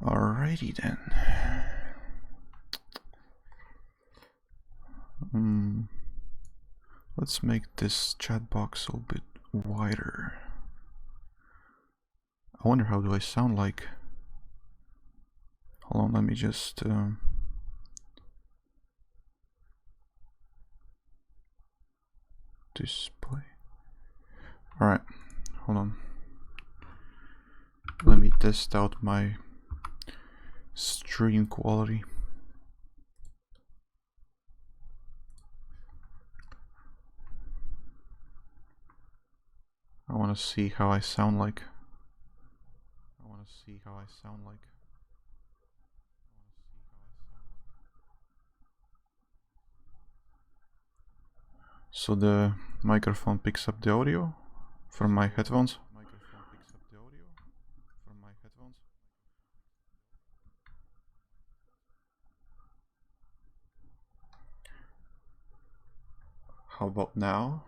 Alrighty then. Let's make this chat box a little bit wider. I wonder how do I sound like. Hold on, let me just display. Alright, hold on. Let me test out my stream quality. I want to see how I sound like. So the microphone picks up the audio from my headphones. How about now?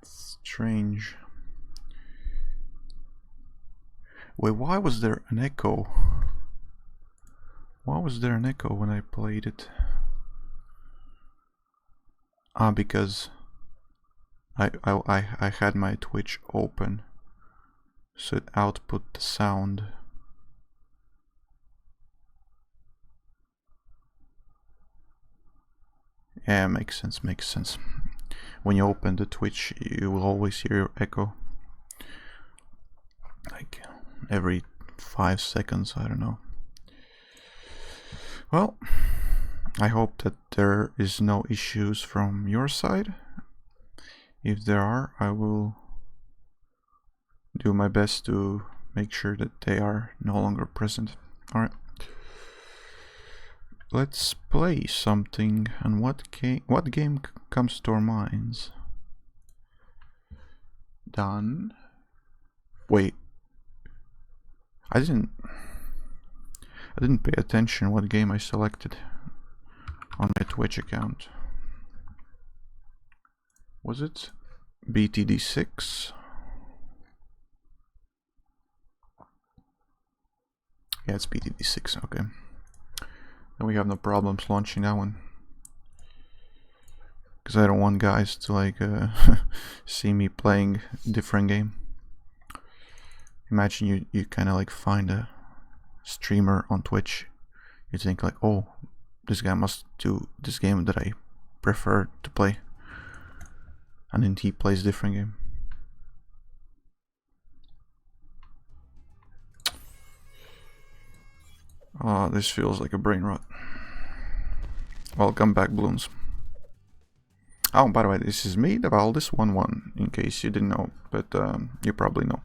Strange. Wait, why was there an echo? Why was there an echo when I played it? Ah, because I had my Twitch open, so it output the sound. Yeah, makes sense. When you open the Twitch, you will always hear echo. Like every 5 seconds, I don't know. Well, I hope that there is no issues from your side. If there are, I will do my best to make sure that they are no longer present. Alright. Let's play something. And what game comes to our minds? Done. Wait. I didn't pay attention what game I selected on my Twitch account. Was it BTD6? Yeah, it's BTD6, okay. Then we have no problems launching that one. Because I don't want guys to like see me playing different game. Imagine you kind of like find a streamer on Twitch. You think like, oh, this guy must do this game that I prefer to play. And then he plays different game. Oh, this feels like a brain rot. Welcome back, Blooms. Oh, by the way, this is me, the Valdis11, in case you didn't know, but you probably know.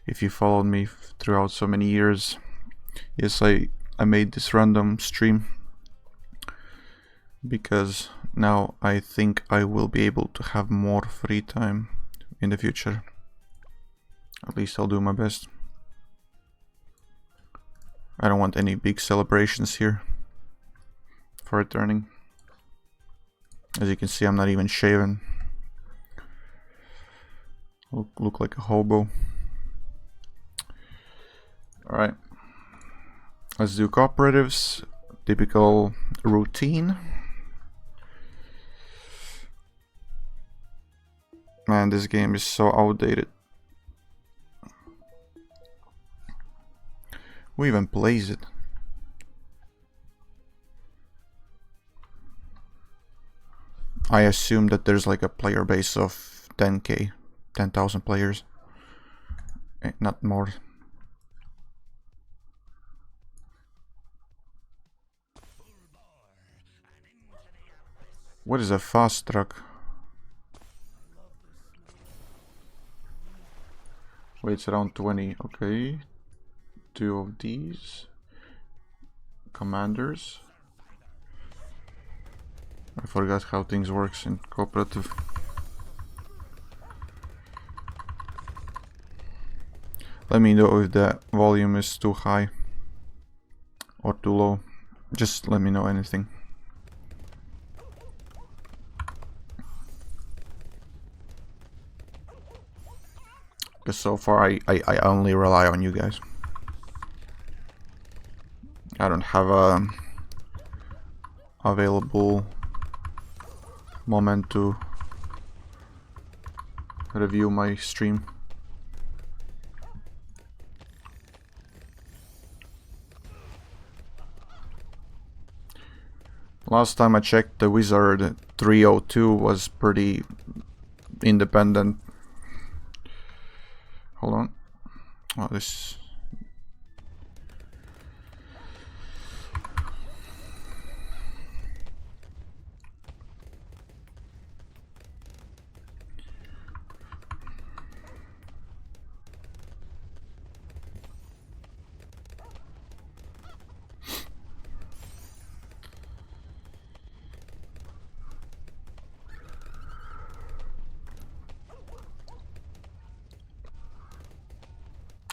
If you followed me throughout so many years, yes, I made this random stream because now I think I will be able to have more free time in the future. At least I'll do my best. I don't want any big celebrations here for returning. As you can see, I'm not even shaven. Look like a hobo. Alright. Let's do cooperatives. Typical routine. Man, this game is so outdated. Who even plays it? I assume that there's like a player base of 10k, 10,000 players. Not more. What is a fast truck? Wait, it's around 20. Okay. 2 of these. Commanders. I forgot how things works in cooperative. Let me know if the volume is too high or too low. Just let me know anything. Because so far I only rely on you guys. I don't have a available moment to review my stream. Last time I checked, the Wizard 302 was pretty independent. Hold on. Oh, this...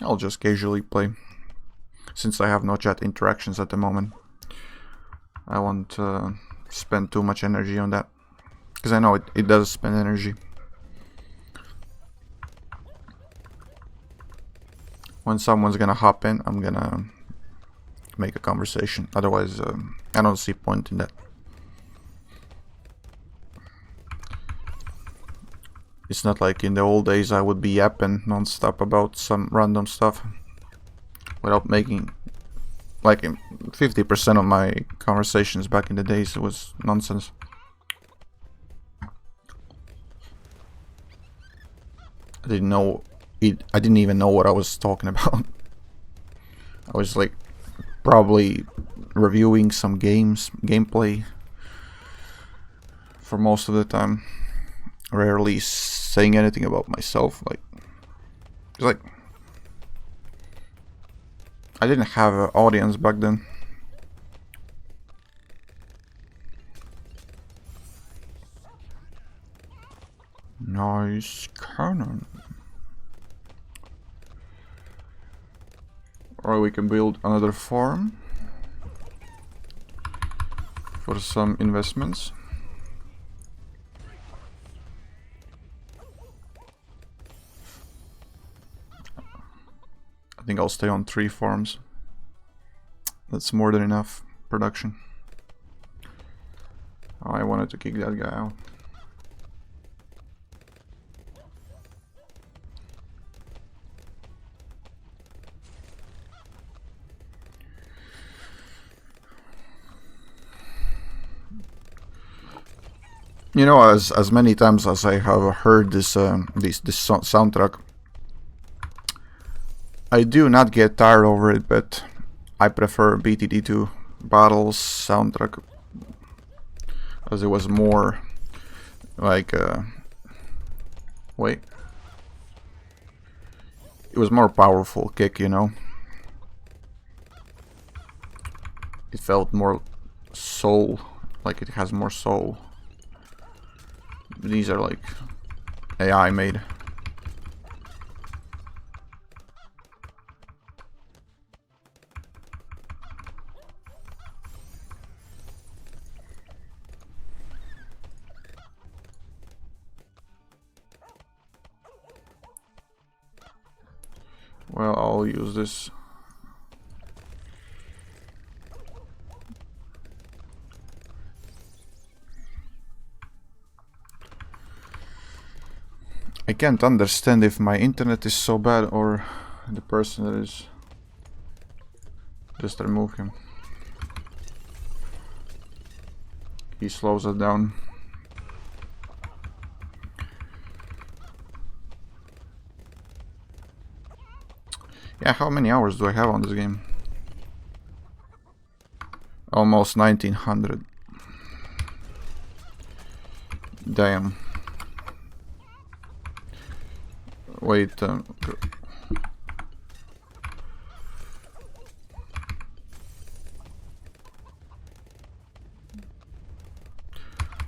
I'll just casually play, since I have no chat interactions at the moment. I won't spend too much energy on that, because I know it does spend energy. When someone's gonna hop in, I'm gonna make a conversation. Otherwise, I don't see point in that. It's not like in the old days I would be yapping non-stop about some random stuff without making... Like 50% of my conversations back in the days was nonsense. I didn't know it. I didn't even know what I was talking about. I was like probably reviewing some gameplay for most of the time. Rarely saying anything about myself. Like I didn't have an audience back then. Nice cannon. Or we can build another farm for some investments. I think I'll stay on 3 farms. That's more than enough production. Oh, I wanted to kick that guy out. You know, as many times as I have heard this soundtrack, I do not get tired over it, but I prefer BTD2 Battles soundtrack, as it was more like wait, it was more powerful kick, you know. It felt more soul, like it has more soul. These are like AI made. Well, I'll use this. I can't understand if my internet is so bad or the person that is. Just remove him. He slows us down. Yeah, how many hours do I have on this game? Almost 1900. Damn. Wait.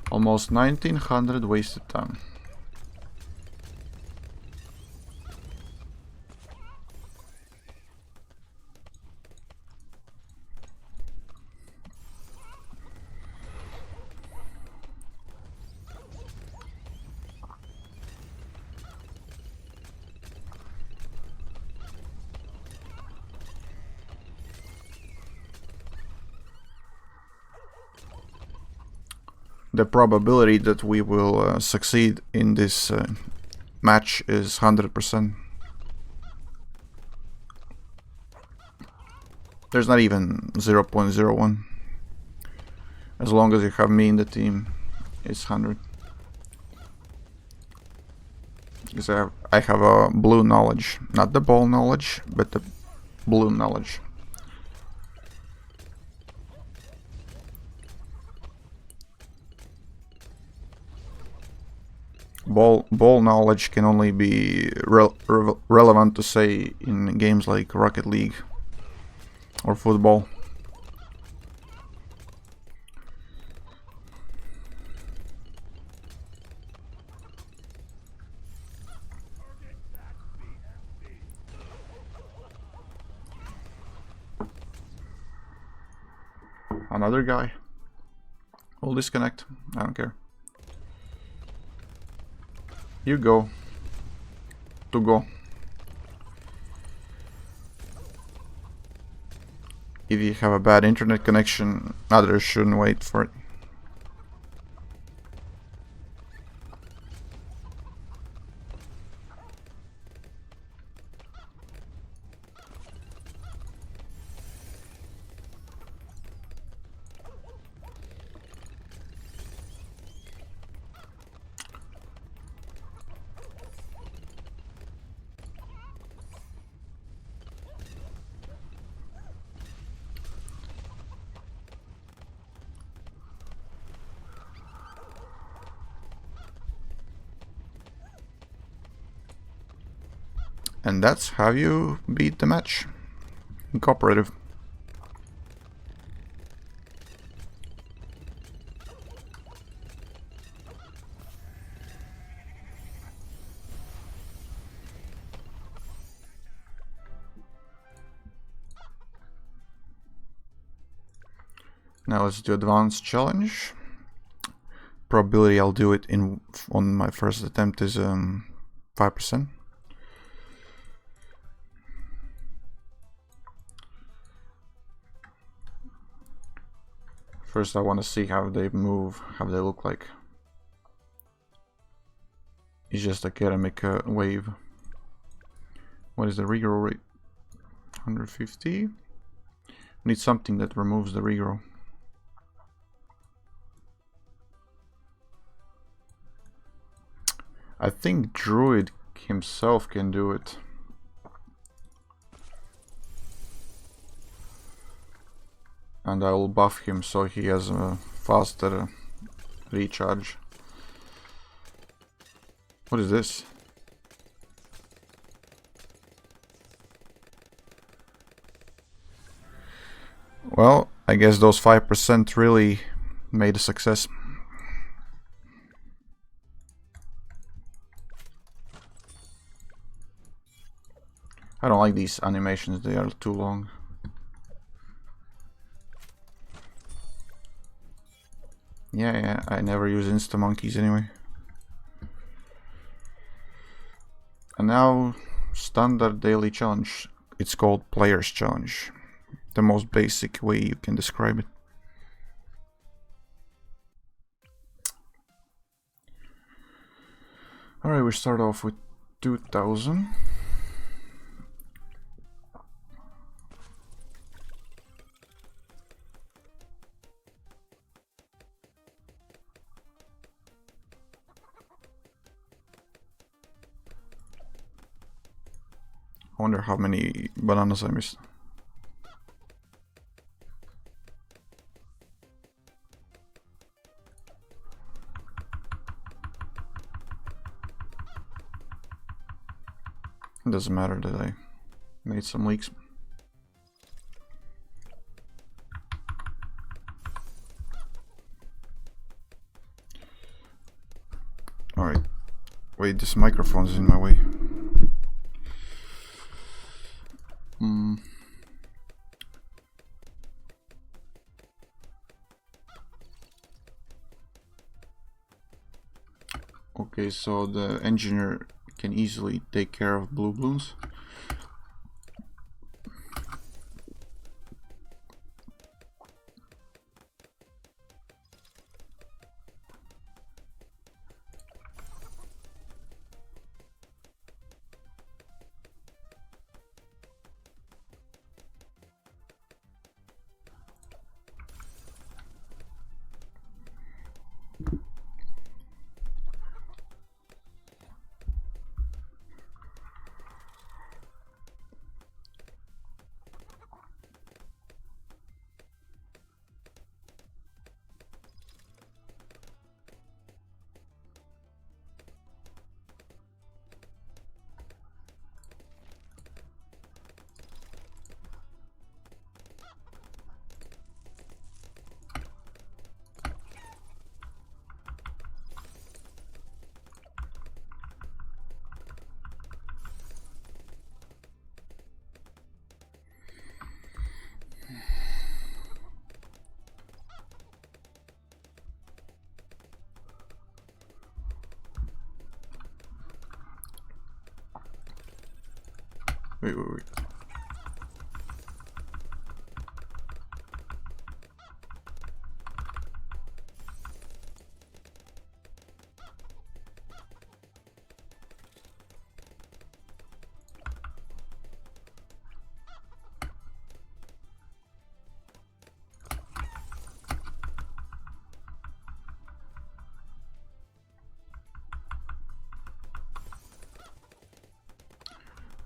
Almost 1900 wasted time. the probability that we will succeed in this match is 100%. There's not even 0.01. As long as you have me in the team, it's 100. Because I have a blue knowledge. Not the ball knowledge, but the blue knowledge. Ball knowledge can only be relevant to say in games like Rocket League or football. Another guy. We'll disconnect. I don't care. You go. To go. If you have a bad internet connection, others shouldn't wait for it. And that's how you beat the match in cooperative. Now let's do advanced challenge. Probability I'll do it on my first attempt is 5%. First I want to see how they move, how they look like. It's just academic wave. What is the regrow rate? 150. Need something that removes the regrow. I think Druid himself can do it. And I will buff him so he has a faster recharge. What is this? Well, I guess those 5% really made a success. I don't like these animations, they are too long. Yeah, I never use insta-monkeys anyway. And now, standard daily challenge. It's called Player's Challenge. The most basic way you can describe it. Alright, we start off with 2000. I wonder how many bananas I missed. It doesn't matter that I made some leaks. Alright. Wait, this microphone is in my way. Okay, so the engineer can easily take care of blue balloons. Wait, wait, wait.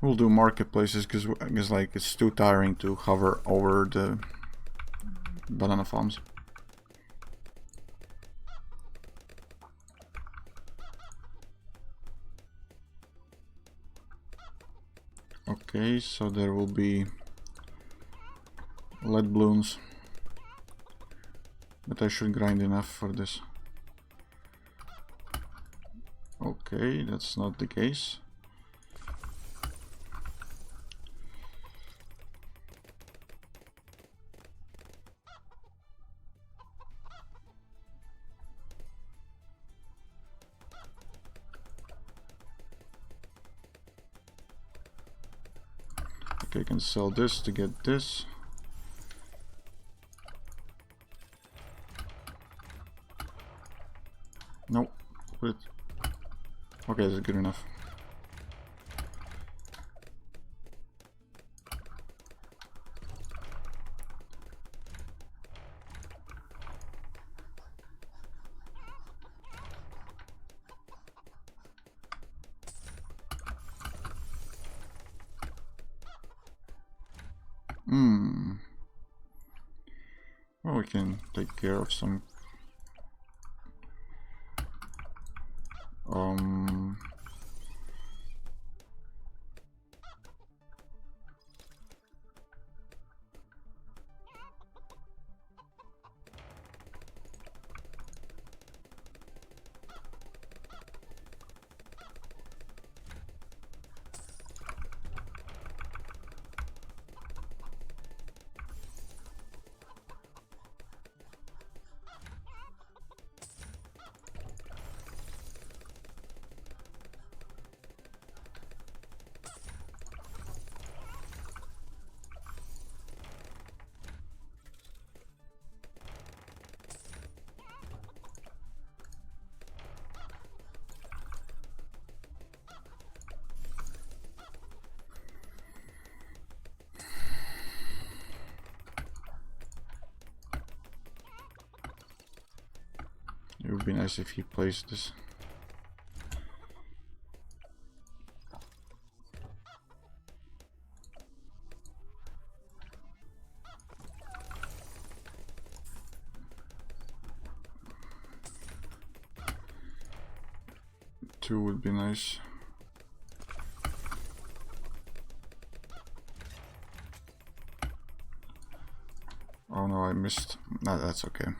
We'll do marketplaces because like it's too tiring to hover over the banana farms. Okay, so there will be lead balloons, but I should grind enough for this. Okay, that's not the case. Okay, I can sell this to get this. Nope. Put it. Okay, that's good enough. Well, we can take care of some It would be nice if he plays this. Two would be nice. Oh no, I missed. No, that's okay.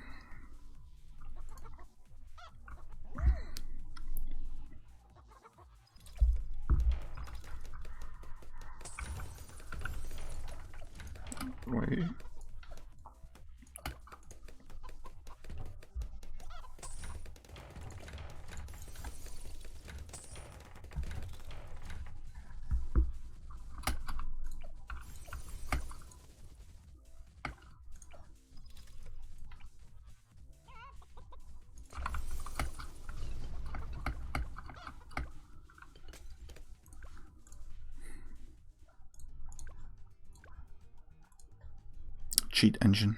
Wait. Cheat engine.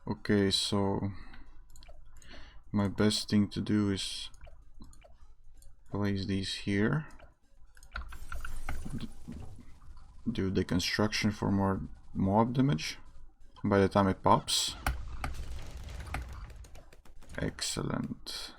Okay, so my best thing to do is place these here. Do deconstruction for more mob damage by the time it pops. Excellent.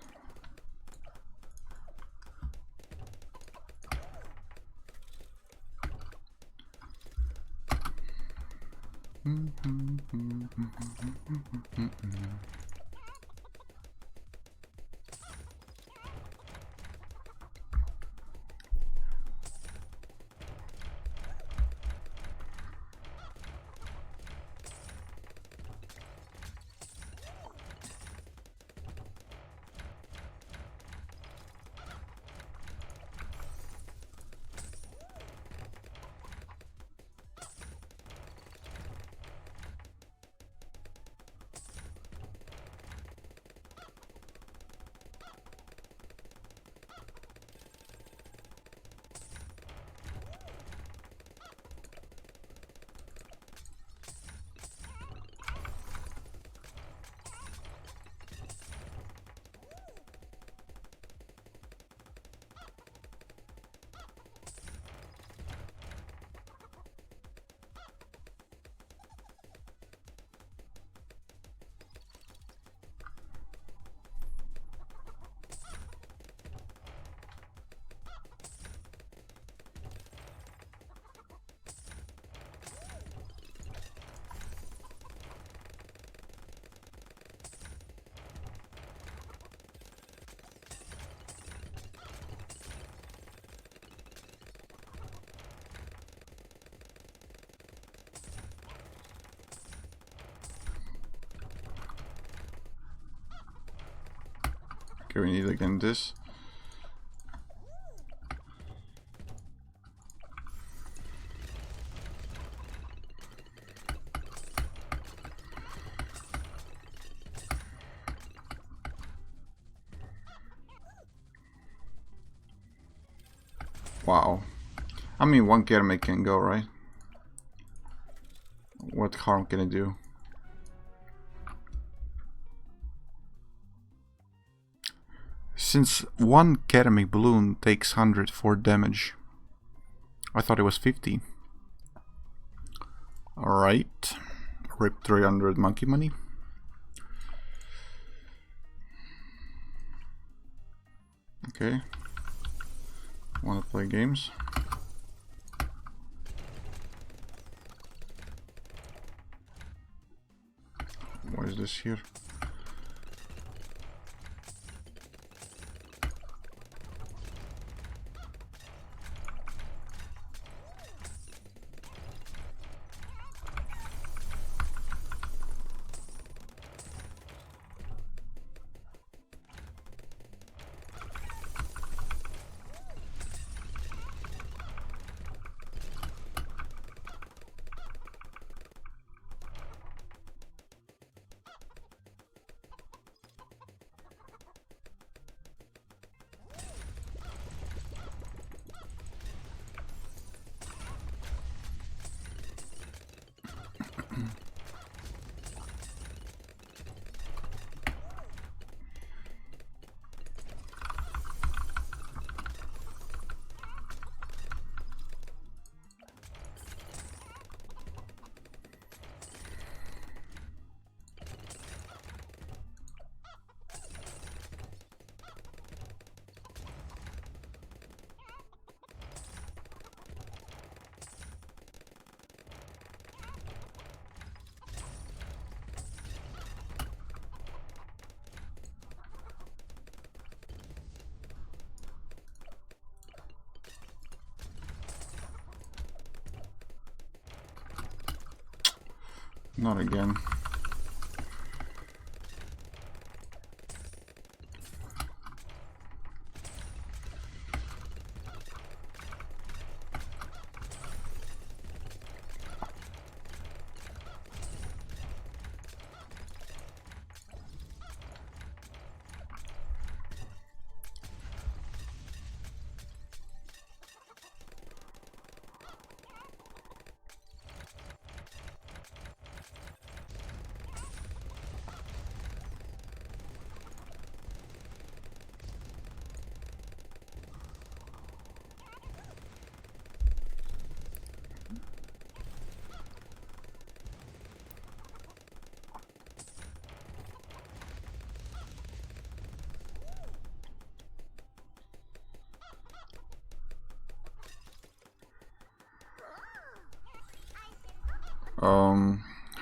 Okay, we need again this. Wow. I mean, one Kermit can go, right? What harm can it do? Since one Kermit balloon takes 104 damage. I thought it was 50. Alright. Rip 300 monkey money. Okay. Wanna play games? What is this here? Not again.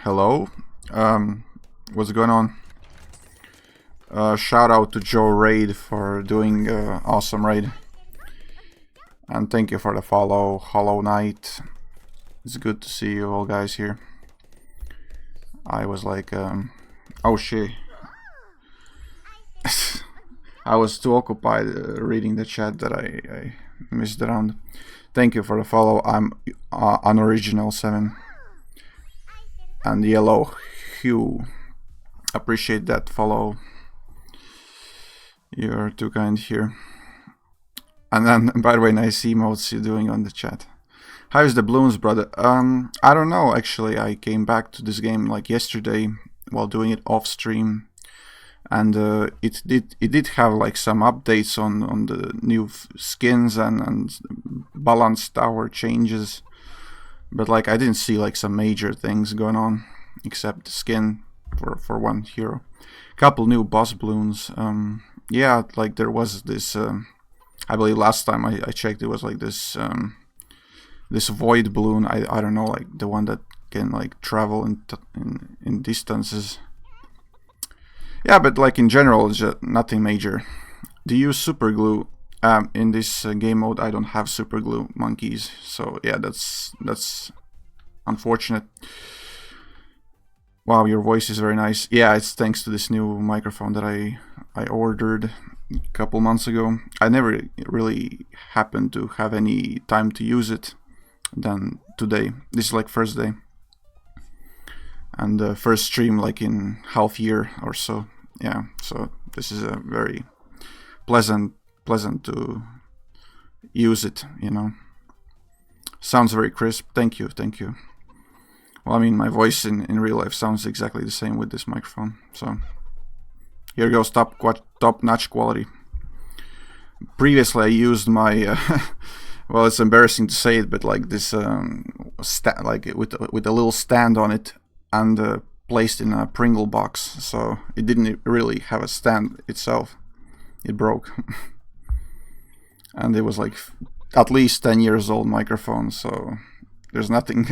Hello? What's going on? Shout out to Joe Raid for doing awesome raid. And thank you for the follow, Hollow Knight. It's good to see you all guys here. I was like, oh shit. I was too occupied reading the chat that I missed around. Thank you for the follow. I'm Unoriginal7 and Yellow Hue. Appreciate that follow. You're too kind here. And then, by the way, nice emotes you're doing on the chat. How's the balloons, brother? I don't know. Actually, I came back to this game like yesterday while doing it off stream. And it did have like some updates on the new skins and balance tower changes, but like I didn't see like some major things going on except the skin for one hero. Couple new boss balloons. Yeah, like there was this. I believe last time I checked, it was like this this void balloon. I don't know, like the one that can like travel in distances. Yeah, but like in general, it's just nothing major. Do you use super glue? In this game mode, I don't have super glue monkeys, so yeah, that's unfortunate. Wow, your voice is very nice. Yeah, it's thanks to this new microphone that I ordered. a couple months ago. I never really happened to have any time to use it than today. This is like first day. And the first stream like in half year or so. Yeah, so this is a very pleasant to use it, you know. Sounds very crisp. Thank you. Well, I mean, my voice in real life sounds exactly the same with this microphone. So here goes top-notch quality. Previously, I used my well, it's embarrassing to say it, but like this like with a little stand on it and placed in a Pringle box, so it didn't really have a stand itself. It broke. And it was like at least 10 years old microphone, so there's nothing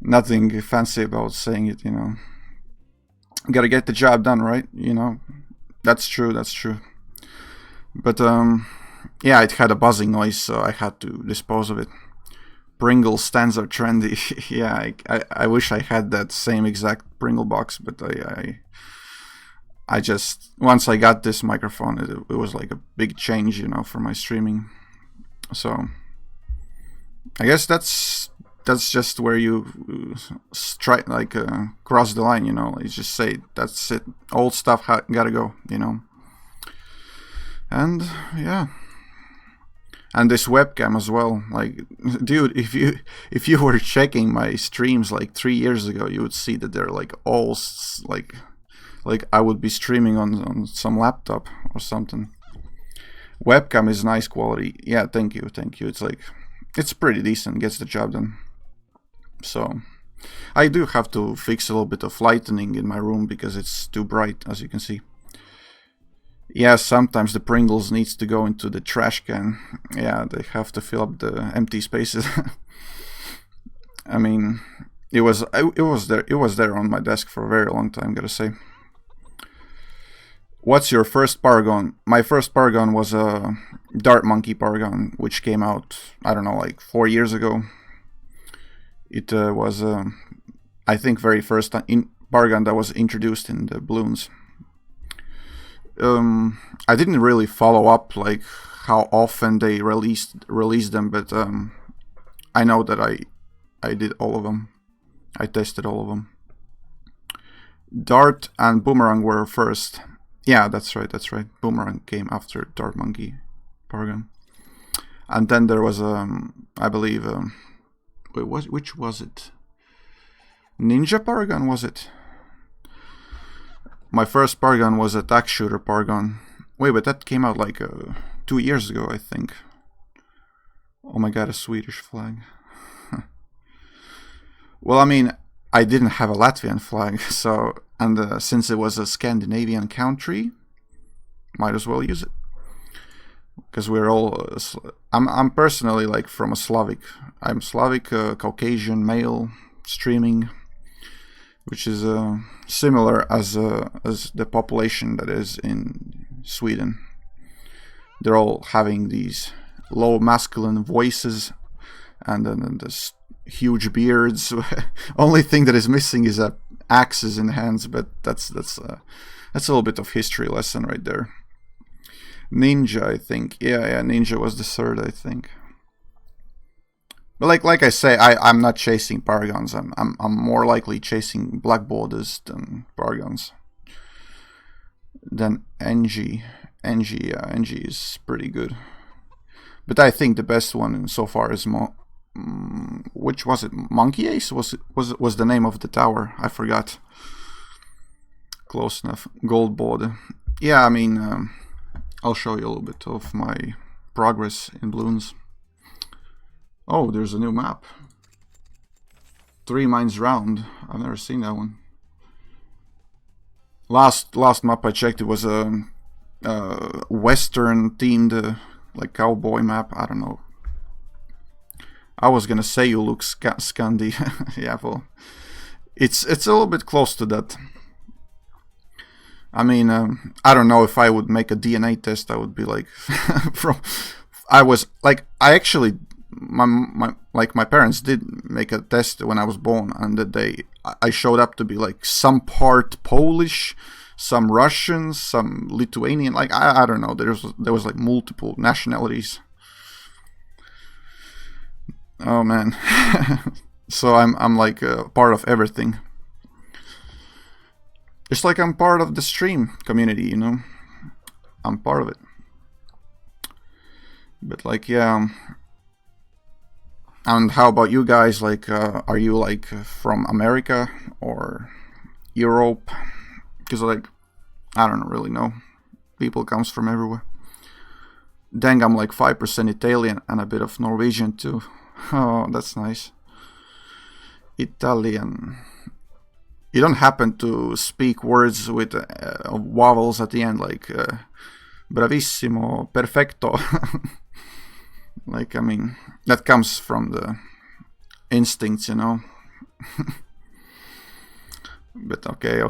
nothing fancy about saying it, you know. Gotta get the job done, right? You know, that's true. But yeah, it had a buzzing noise, so I had to dispose of it. Pringle stands are trendy. Yeah, I wish I had that same exact Pringle box, but I just, once I got this microphone, it was like a big change, you know, for my streaming. So I guess that's just where you cross the line, you know. You just say that's it. Old stuff gotta go, you know. And yeah. And this webcam as well, like, dude, if you were checking my streams like 3 years ago, you would see that they're like all like I would be streaming on some laptop or something. Webcam is nice quality. Yeah, thank you. It's like, it's pretty decent, gets the job done. So I do have to fix a little bit of lightening in my room because it's too bright, as you can see. Yeah, sometimes the Pringles needs to go into the trash can. Yeah, they have to fill up the empty spaces. I mean, it was there on my desk for a very long time, gotta say. What's your first Paragon? My first Paragon was a Dart Monkey Paragon, which came out, I don't know, like 4 years ago. It was, I think, very first Paragon that was introduced in the balloons. I didn't really follow up like how often they released them, but I know that I did all of them. I tested all of them. Dart and Boomerang were first. Yeah, that's right. Boomerang came after Dart Monkey Paragon, and then there was I believe which was it? Ninja Paragon, was it? My first Paragon was a Tack Shooter Paragon. Wait, but that came out like 2 years ago, I think. Oh my god, a Swedish flag. Well, I mean, I didn't have a Latvian flag, so, and since it was a Scandinavian country, might as well use it. Because we're all, I'm personally like from a Slavic. I'm Slavic, Caucasian male, streaming, which is similar as the population that is in Sweden. They're all having these low masculine voices and then this huge beards. Only thing that is missing is axes in hands, but that's a little bit of history lesson right there. Ninja, I think. Yeah, Ninja was the third, I think. But like I say, I'm not chasing Paragons. I'm more likely chasing Black Borders than Paragons. Then NG. NG is pretty good. But I think the best one so far is which was it? Monkey Ace was the name of the tower. I forgot. Close enough. Gold Border. Yeah, I mean, I'll show you a little bit of my progress in balloons. Oh, there's a new map. 3 Mines Round. I've never seen that one. Last map I checked, it was a Western themed like cowboy map. I don't know. I was gonna say you look Scandi. Yeah, well, it's a little bit close to that. I mean, I don't know if I would make a DNA test. I would be like, I actually, my parents did make a test when I was born, and I showed up to be like some part Polish, some Russians, some Lithuanian. Like I don't know. There was like multiple nationalities. Oh man. So I'm like part of everything. It's like I'm part of the stream community, you know. I'm part of it. But like, yeah. And how about you guys? Like, are you like from America or Europe? Because like, I don't really know. People comes from everywhere. Dang, I'm like 5% Italian and a bit of Norwegian too. Oh, that's nice. Italian. You don't happen to speak words with vowels at the end, like bravissimo, perfecto. Like, I mean, that comes from the instincts, you know. But okay.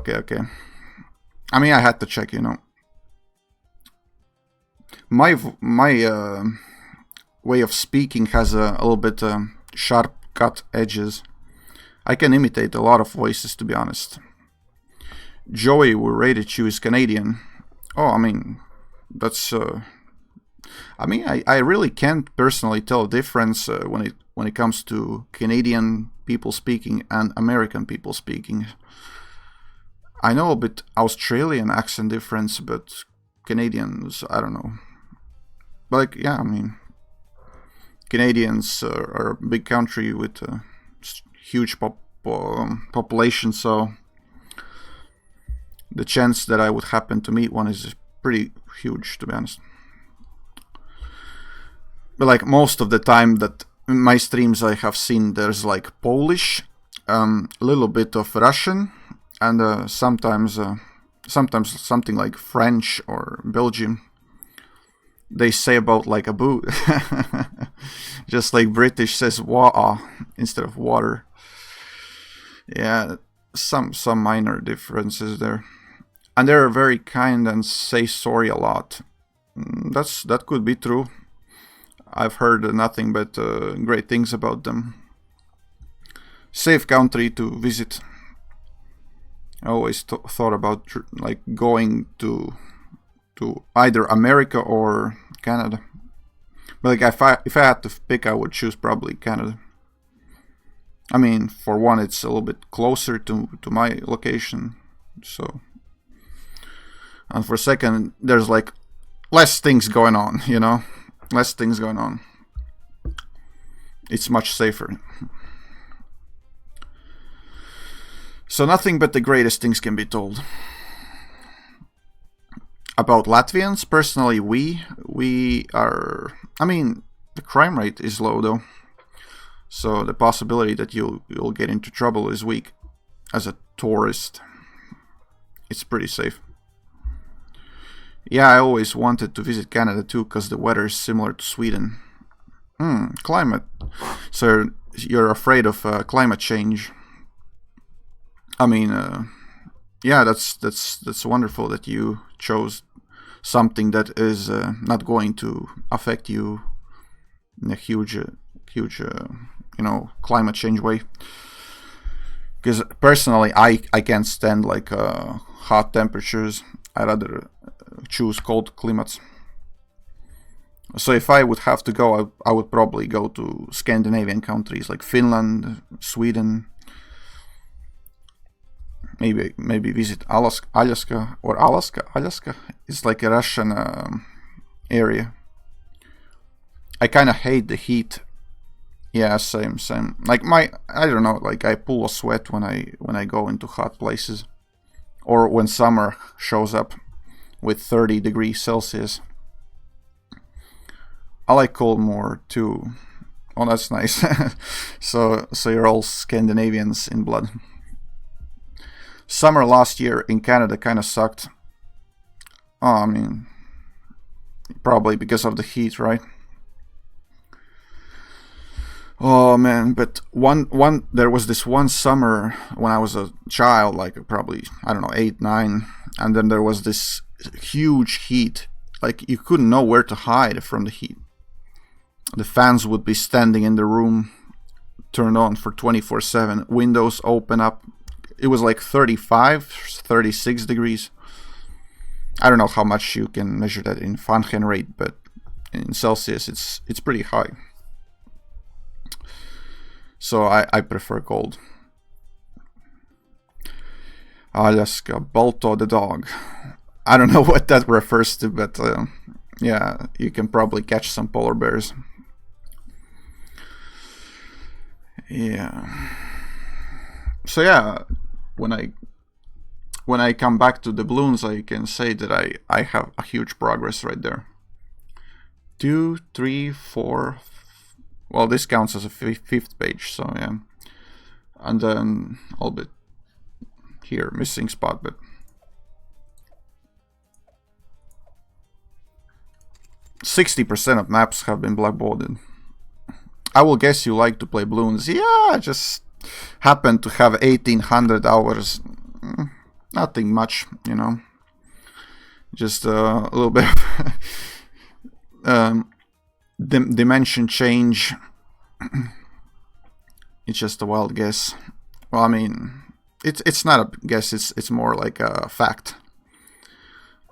I mean, I had to check, you know. My way of speaking has a little bit sharp cut edges. I can imitate a lot of voices, to be honest. Joey will rated you as Canadian. Oh, I mean, that's. I mean, I really can't personally tell a difference when it comes to Canadian people speaking and American people speaking. I know a bit Australian accent difference, but Canadians, I don't know. But like, yeah, I mean, Canadians are a big country with a huge population, so the chance that I would happen to meet one is pretty huge, to be honest. But like most of the time that in my streams I have seen, there's like Polish, a little bit of Russian, and sometimes something like French or Belgian. They say about like a boot, just like British says "wa" instead of water. Yeah, some minor differences there, and they're very kind and say sorry a lot. That could be true. I've heard nothing but great things about them. Safe country to visit. I always thought about like going to either America or Canada. But like if I had to pick, I would choose probably Canada. I mean, for one, it's a little bit closer to my location, so. And for second, there's like less things going on, you know? Less things going on. It's much safer. So nothing but the greatest things can be told. About Latvians, personally, we are... I mean, the crime rate is low, though. So the possibility that you'll get into trouble is weak. As a tourist, it's pretty safe. Yeah, I always wanted to visit Canada too, because the weather is similar to Sweden. Climate. So you're afraid of climate change. I mean, yeah, that's wonderful that you chose something that is not going to affect you in a huge, you know, climate change way. Because personally, I can't stand like hot temperatures. I rather choose cold climates. So if I would have to go, I would probably go to Scandinavian countries like Finland, Sweden. Maybe visit Alaska. Alaska is like a Russian area. I kind of hate the heat. Yeah, same. Like I don't know. Like I pull a sweat when I go into hot places, or when summer shows up with 30 degrees Celsius. I like cold more too. Oh, that's nice. So you're all Scandinavians in blood. Summer last year in Canada kind of sucked. Oh, I mean, probably because of the heat, right? Oh man, but there was this one summer when I was a child, like probably, I don't know, 8, 9, and then there was this huge heat. Like you couldn't know where to hide from the heat. The fans would be standing in the room, turned on for 24/7, windows open up. It was like 35, 36 degrees. I don't know how much you can measure that in Fahrenheit, but in Celsius it's pretty high. So I prefer cold. Alaska, Balto the dog. I don't know what that refers to, but yeah, you can probably catch some polar bears. Yeah. So yeah, when I come back to the balloons, I can say that I have a huge progress right there. 2, 3, 4. Well, this counts as a fifth page, so yeah. And then a little bit here, missing spot, but 60% of maps have been blackboarded. I will guess you like to play balloons. Yeah, I just happen to have 1800 hours. Nothing much, you know. Just a little bit of dimension change. It's just a wild guess. Well, I mean, it's not a guess. It's more like a fact.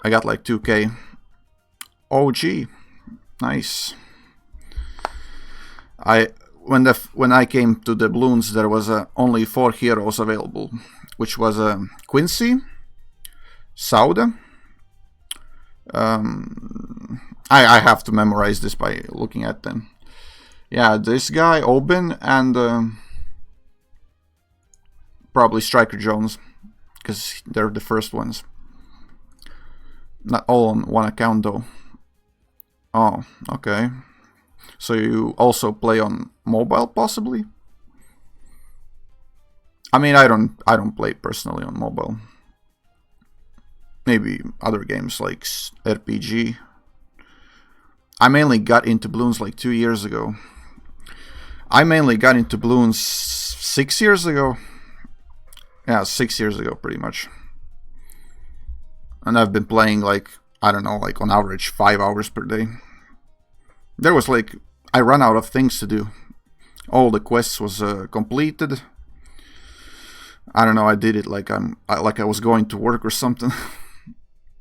I got like 2K. OG, nice. When I came to the balloons, there was only 4 heroes available, which was Quincy, Sauda. I have to memorize this by looking at them. Yeah, this guy, Oben, and probably Striker Jones, because they're the first ones. Not all on one account though. Oh, okay. So you also play on mobile, possibly? I mean, I don't play personally on mobile. Maybe other games like RPG. I mainly got into balloons like 2 years ago. I mainly got into balloons 6 years ago. Yeah, 6 years ago, pretty much. And I've been playing like, I don't know, like on average 5 hours per day. There was like, I ran out of things to do. All the quests was completed. I don't know, I did it like I was going to work or something.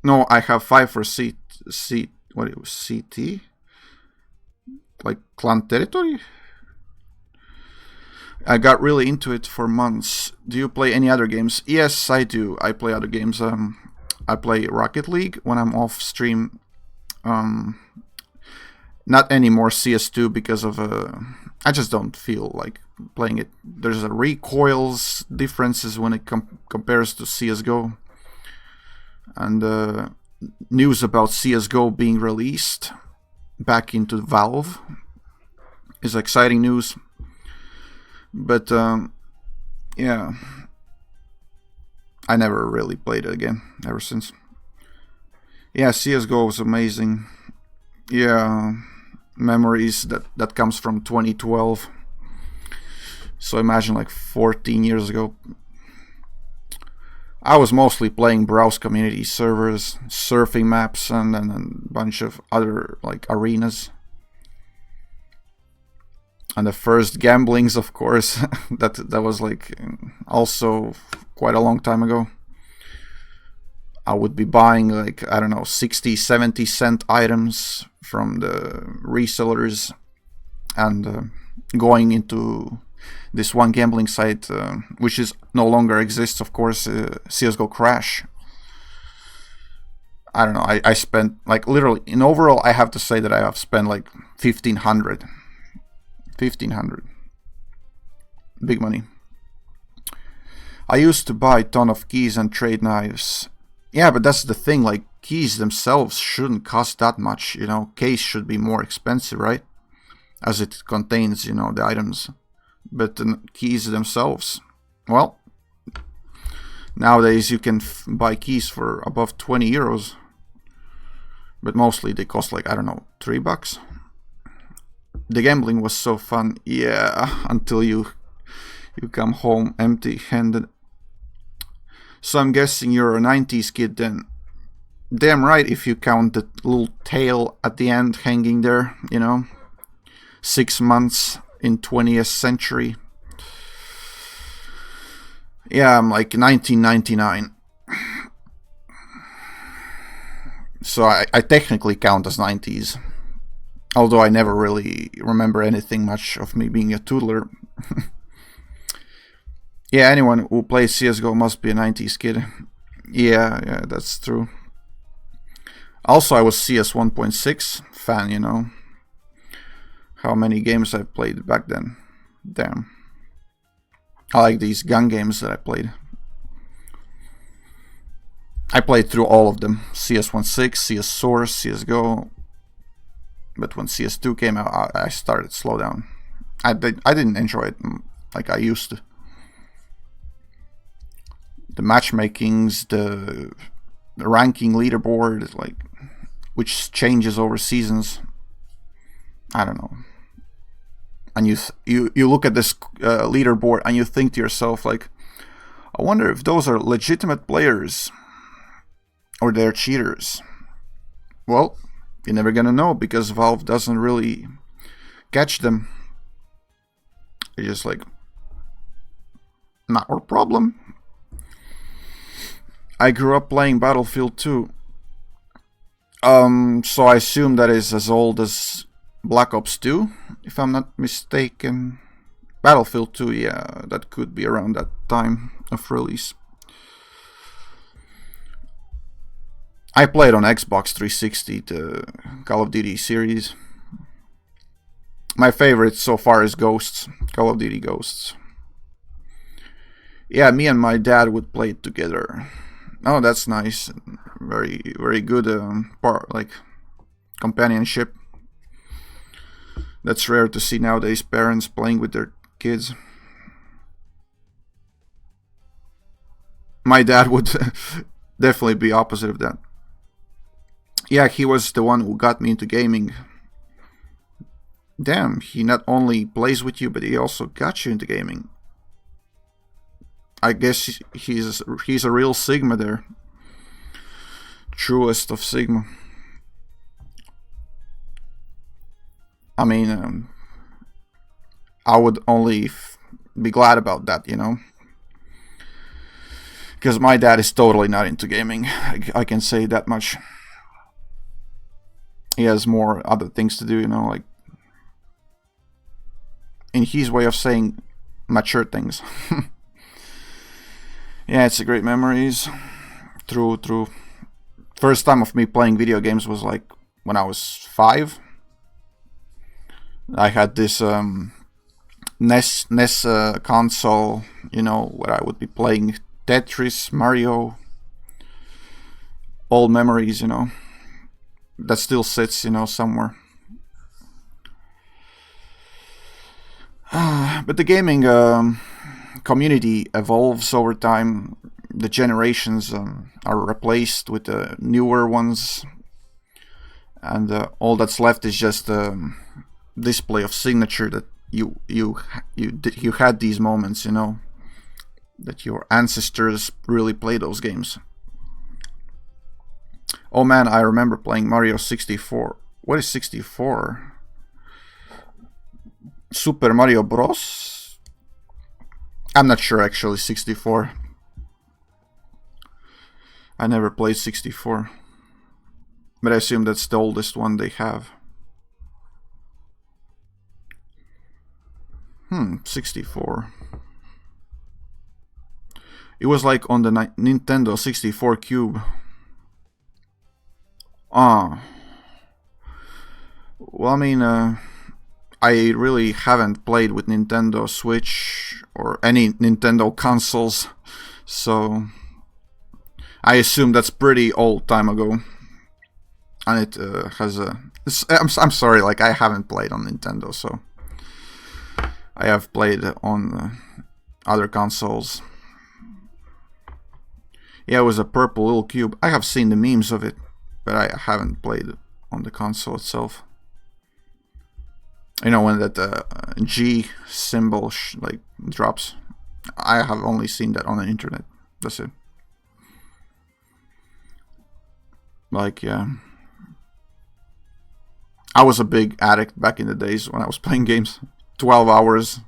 No, I have 5 for what it was, CT? Like clan territory? I got really into it for months. Do you play any other games? Yes, I do. I play other games. I play Rocket League when I'm off stream. Not anymore CS2 because of I just don't feel like playing it. There's a recoils differences when it compares to CSGO. And news about CSGO being released back into Valve is exciting news. But yeah, I never really played it again ever since. Yeah, CSGO was amazing. Yeah, memories that comes from 2012. So imagine like 14 years ago. I was mostly playing browse community servers, surfing maps, and then a bunch of other like arenas. And the first gamblings, of course, that was like also quite a long time ago. I would be buying like, I don't know, 60, 70 cent items from the resellers and going into this one gambling site, which is no longer exists, of course, CSGO Crash. I don't know, I spent like literally, in overall, I have to say that I have spent like 1500. Big money. I used to buy a ton of keys and trade knives. Yeah, but that's the thing, like, keys themselves shouldn't cost that much, you know. Case should be more expensive, right? As it contains, you know, the items. But the keys themselves, well, nowadays you can buy keys for above 20 euros. But mostly they cost like, I don't know, $3. The gambling was so fun, yeah, until you come home empty-handed. So I'm guessing you're a 90s kid then. Damn right, if you count the little tail at the end hanging there, you know. 6 months in 20th century. Yeah, I'm like 1999. So I technically count as 90s. Although I never really remember anything much of me being a toddler. Yeah, anyone who plays CSGO must be a 90s kid. Yeah, that's true. Also, I was CS 1.6 fan, you know. How many games I played back then. Damn. I like these gun games that I played. I played through all of them. CS 1.6, CS Source, CSGO. But when CS2 came out, I started to slow down. I didn't enjoy it like I used to. The matchmakings, the ranking leaderboard, like, which changes over seasons. I don't know. And you look at this leaderboard and you think to yourself, like, I wonder if those are legitimate players or they're cheaters. Well, you're never gonna know because Valve doesn't really catch them. It's just like, not our problem. I grew up playing Battlefield 2. So I assume that is as old as Black Ops 2, if I'm not mistaken. Battlefield 2, yeah, that could be around that time of release. I played on Xbox 360 the Call of Duty series. My favorite so far is Ghosts, Call of Duty Ghosts. Yeah, me and my dad would play it together. Oh, that's nice. Very, very good like companionship. That's rare to see nowadays, parents playing with their kids. My dad would definitely be opposite of that. Yeah, he was the one who got me into gaming. Damn, he not only plays with you, but he also got you into gaming. I guess he's a real Sigma there. Truest of Sigma. I mean, I would only be glad about that, you know. Because my dad is totally not into gaming. I can say that much. He has more other things to do, you know, like, in his way of saying, mature things. Yeah, it's a great memories. True. First time of me playing video games was like when I was 5. I had this NES console, you know, where I would be playing Tetris, Mario. Old memories, you know. That still sits, you know, somewhere. But the gaming community evolves over time. The generations are replaced with the newer ones, and all that's left is just a display of signature that you had these moments, you know, that your ancestors really played those games. Oh man, I remember playing Mario 64. What is 64? Super Mario Bros? I'm not sure actually, 64. I never played 64. But I assume that's the oldest one they have. 64. It was like on the Nintendo 64 Cube. Well, I mean, I really haven't played with Nintendo Switch or any Nintendo consoles, so I assume that's pretty old time ago. And it has a... I'm sorry, like, I haven't played on Nintendo, so I have played on other consoles. Yeah, it was a purple little cube. I have seen the memes of it, but I haven't played on the console itself. You know, when that G symbol like drops. I have only seen that on the internet. That's it. Like, yeah. I was a big addict back in the days when I was playing games. 12 hours.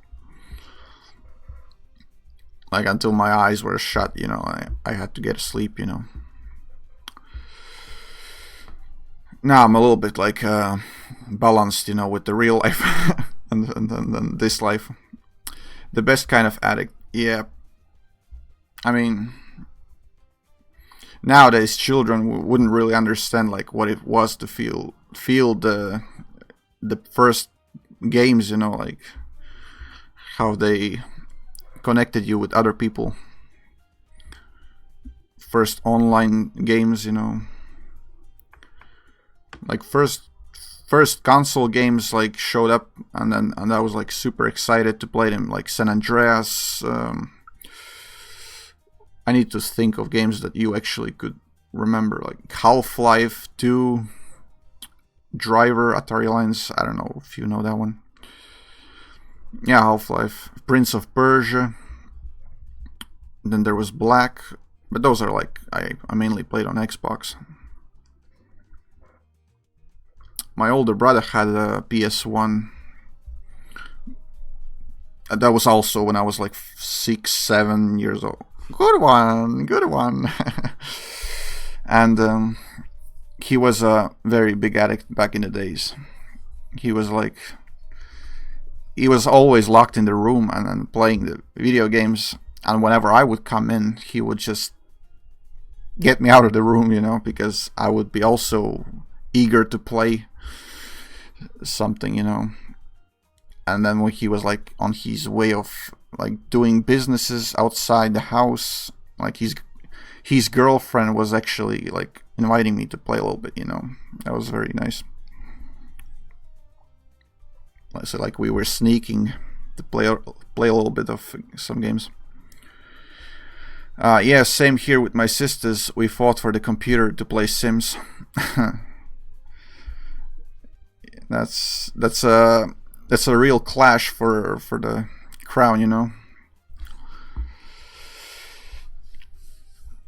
Like, until my eyes were shut, you know. I had to get to sleep, you know. now I'm a little bit like balanced, you know, with the real life and this life. The best kind of addict, yeah. I mean, nowadays children wouldn't really understand like what it was to feel the first games, you know, like how they connected you with other people. First online games, you know, like first console games like showed up, and I was like super excited to play them, like San Andreas. I need to think of games that you actually could remember, like Half-Life 2, Driver, Atari Lines. I don't know if you know that one. Yeah, Half-Life, Prince of Persia. Then there was Black, but those are like I mainly played on Xbox. My older brother had a PS1. That was also when I was like 6, 7 years old. Good one, good one. And he was a very big addict back in the days. He was always locked in the room and playing the video games. And whenever I would come in, he would just get me out of the room, you know, because I would be also eager to play something, you know. And then when he was like on his way of like doing businesses outside the house, like his girlfriend was actually like inviting me to play a little bit, you know. That was very nice. So like we were sneaking to play a little bit of some games. Yeah, same here with my sisters. We fought for the computer to play Sims. That's a real clash for the crown, you know.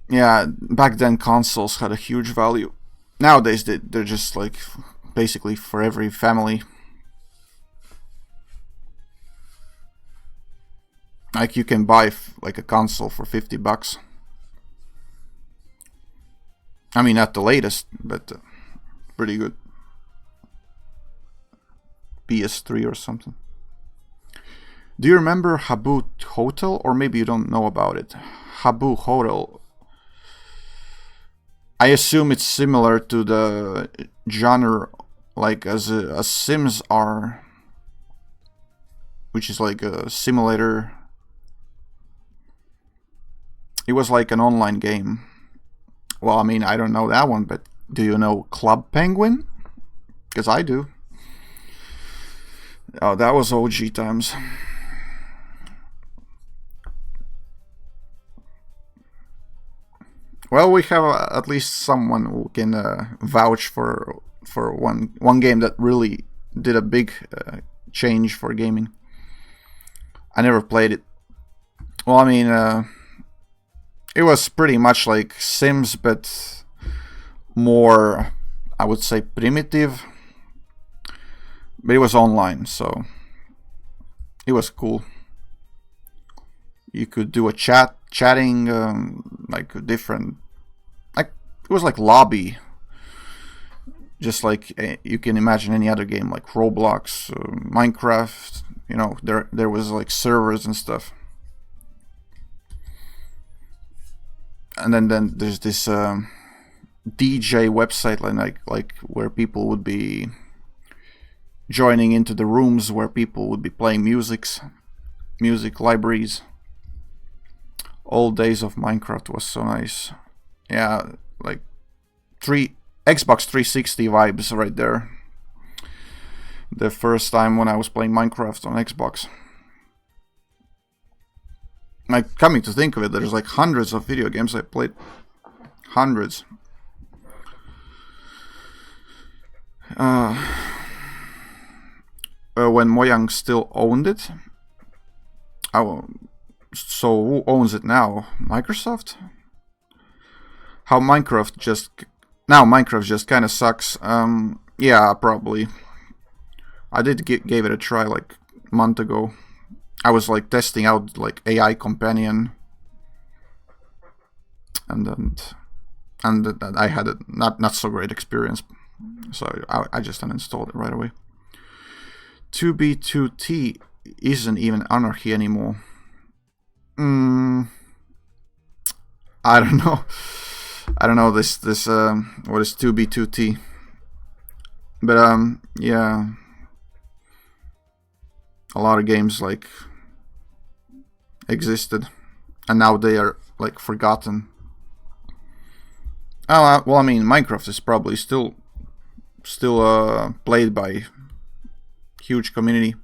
Yeah, back then consoles had a huge value. Nowadays they're just like basically for every family. Like you can buy like a console for $50. I mean, not the latest, but pretty good. PS3 or something. Do you remember Habbo Hotel? Or maybe you don't know about it. Habbo Hotel. I assume it's similar to the genre like as Sims are, which is like a simulator. It was like an online game. Well, I mean, I don't know that one, but do you know Club Penguin? Because I do. Oh, that was OG times. Well, we have at least someone who can vouch for one game that really did a big change for gaming. I never played it. Well, I mean, it was pretty much like Sims, but more, I would say, primitive. But it was online, so it was cool. You could do a chatting, like different, like it was like lobby, just like you can imagine any other game like Roblox, Minecraft. You know, there was like servers and stuff. And then there's this DJ website like where people would be joining into the rooms where people would be playing music libraries. Old days of Minecraft was so nice. Yeah, like Xbox 360 vibes right there. The first time when I was playing Minecraft on Xbox. Like, coming to think of it, there's like hundreds of video games I played. Hundreds. When Mojang still owned it. So who owns it now? Microsoft? How Minecraft just kind of sucks. Yeah, probably. I did gave it a try like a month ago. I was like testing out like AI Companion, and I had a not so great experience. So I just uninstalled it right away. 2B2T isn't even Anarchy anymore. I don't know. I don't know this what is 2B2T. But yeah, a lot of games like existed and now they are like forgotten. Oh well, I mean Minecraft is probably still played by huge community.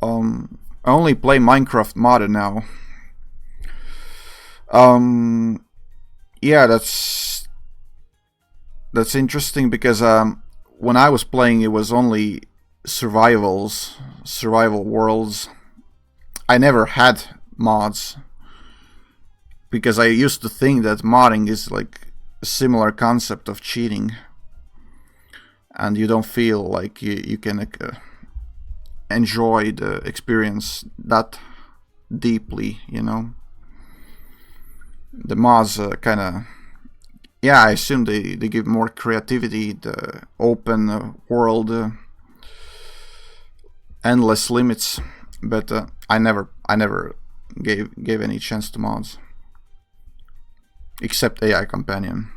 I only play Minecraft modded now. Yeah, that's interesting because when I was playing, it was only survival worlds. I never had mods because I used to think that modding is like a similar concept of cheating, and you don't feel like you can enjoy the experience that deeply, you know. The mods kind of, yeah, I assume they give more creativity, the open world, endless limits, but I never gave any chance to mods, except AI Companion.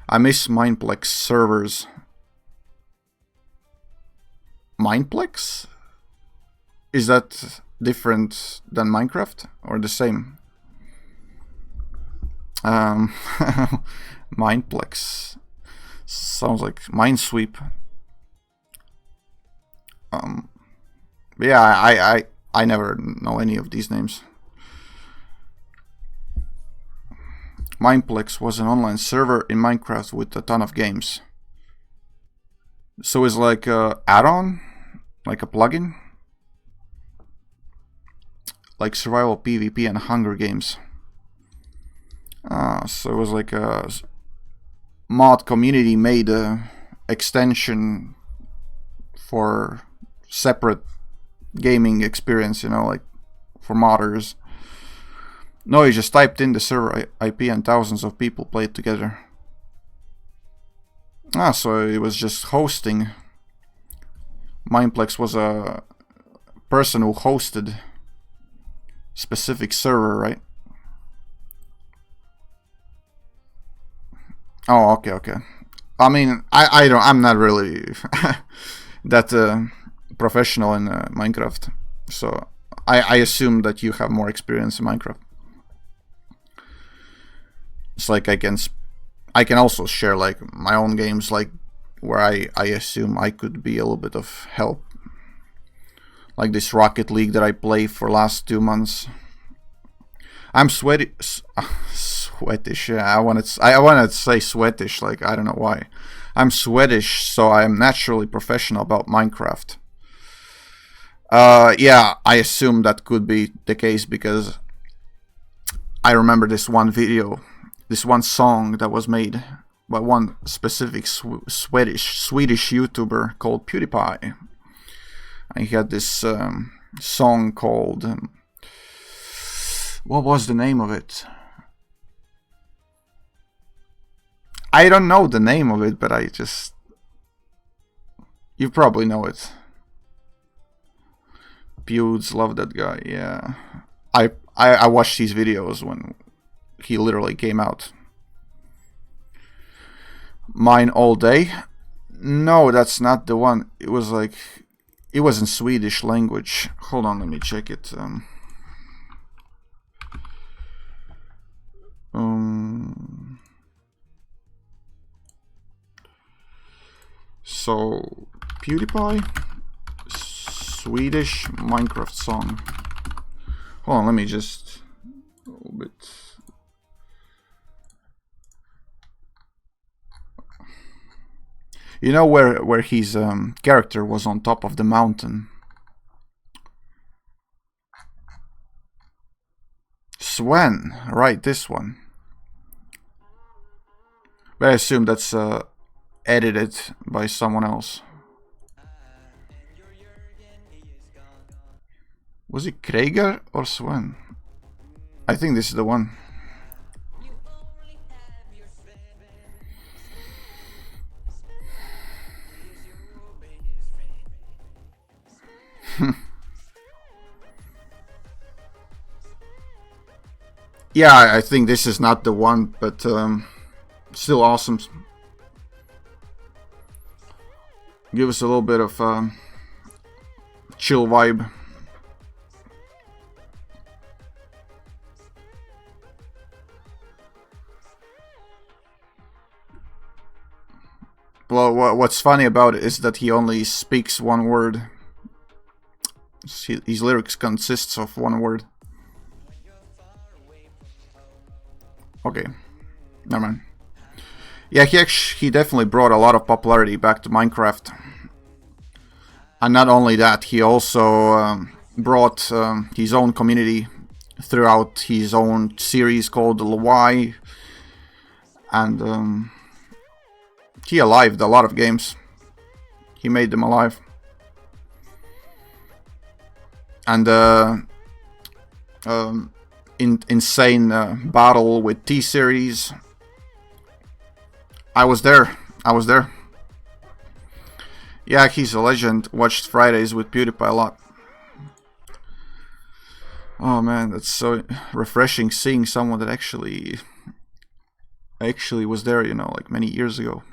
I miss Mineplex servers. Mineplex? Is that different than Minecraft or the same? Mineplex sounds like Minesweep. Yeah, I never know any of these names. Mineplex was an online server in Minecraft with a ton of games. So it's like a add-on, like a plugin, like survival PvP and Hunger Games. So it was like a mod community made a extension for separate gaming experience, you know, like for modders. No, you just typed in the server IP and thousands of people played together. So it was just hosting. Mineplex was a person who hosted specific server, right? Oh, okay. I mean, I'm not really that professional in Minecraft, so I assume that you have more experience in Minecraft. It's like I can also share like my own games, like where I assume I could be a little bit of help, like this Rocket League that I play for last 2 months. I'm sweatish. Yeah, I wanted to say sweatish. Like I don't know why. I'm sweatish, so I am naturally professional about Minecraft. Yeah, I assume that could be the case because I remember this one video, this one song that was made by one specific Swedish YouTuber called PewDiePie. And he had this song called what was the name of it? I don't know the name of it, but you probably know it. Pewds, love that guy. Yeah, I watched these videos when he literally came out. Mine all day. No, that's not the one. It was in Swedish language. Hold on, let me check it. So PewDiePie Swedish Minecraft song. Hold on, let me just a little bit. You know where his character was on top of the mountain? Sven, right, this one. But I assume that's edited by someone else. Was it Krager or Sven? I think this is the one. Yeah, I think this is not the one, but still awesome. Give us a little bit of chill vibe. Well, what's funny about it is that he only speaks one word. His lyrics consists of one word. Okay, never mind. Yeah, he definitely brought a lot of popularity back to Minecraft. And not only that, he also brought his own community throughout his own series called LY. And he alived a lot of games. He made them alive. And insane battle with T-Series. I was there. Yeah, he's a legend. Watched Fridays with PewDiePie a lot. Oh man, that's so refreshing seeing someone that actually was there, you know, like many years ago.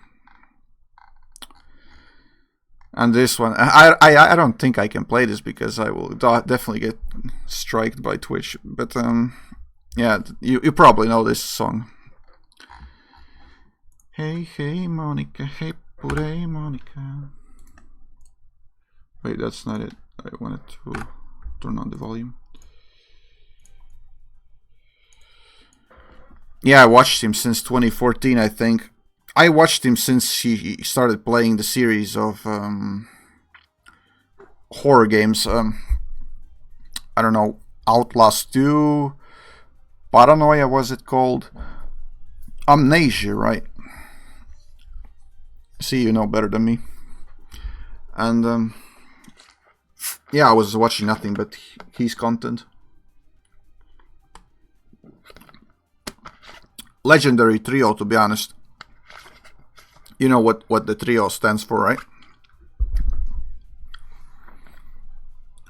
And this one, I don't think I can play this because I will definitely get striked by Twitch. But yeah, you probably know this song. Hey, hey, Monica, hey, puree, Monica. Wait, that's not it. I wanted to turn on the volume. Yeah, I watched him since 2014, I think. I watched him since he started playing the series of horror games. I don't know, Outlast 2, Paranoia was it called? Amnesia, right? See, you know better than me. And yeah, I was watching nothing but his content. Legendary trio, to be honest. You know what the trio stands for, right?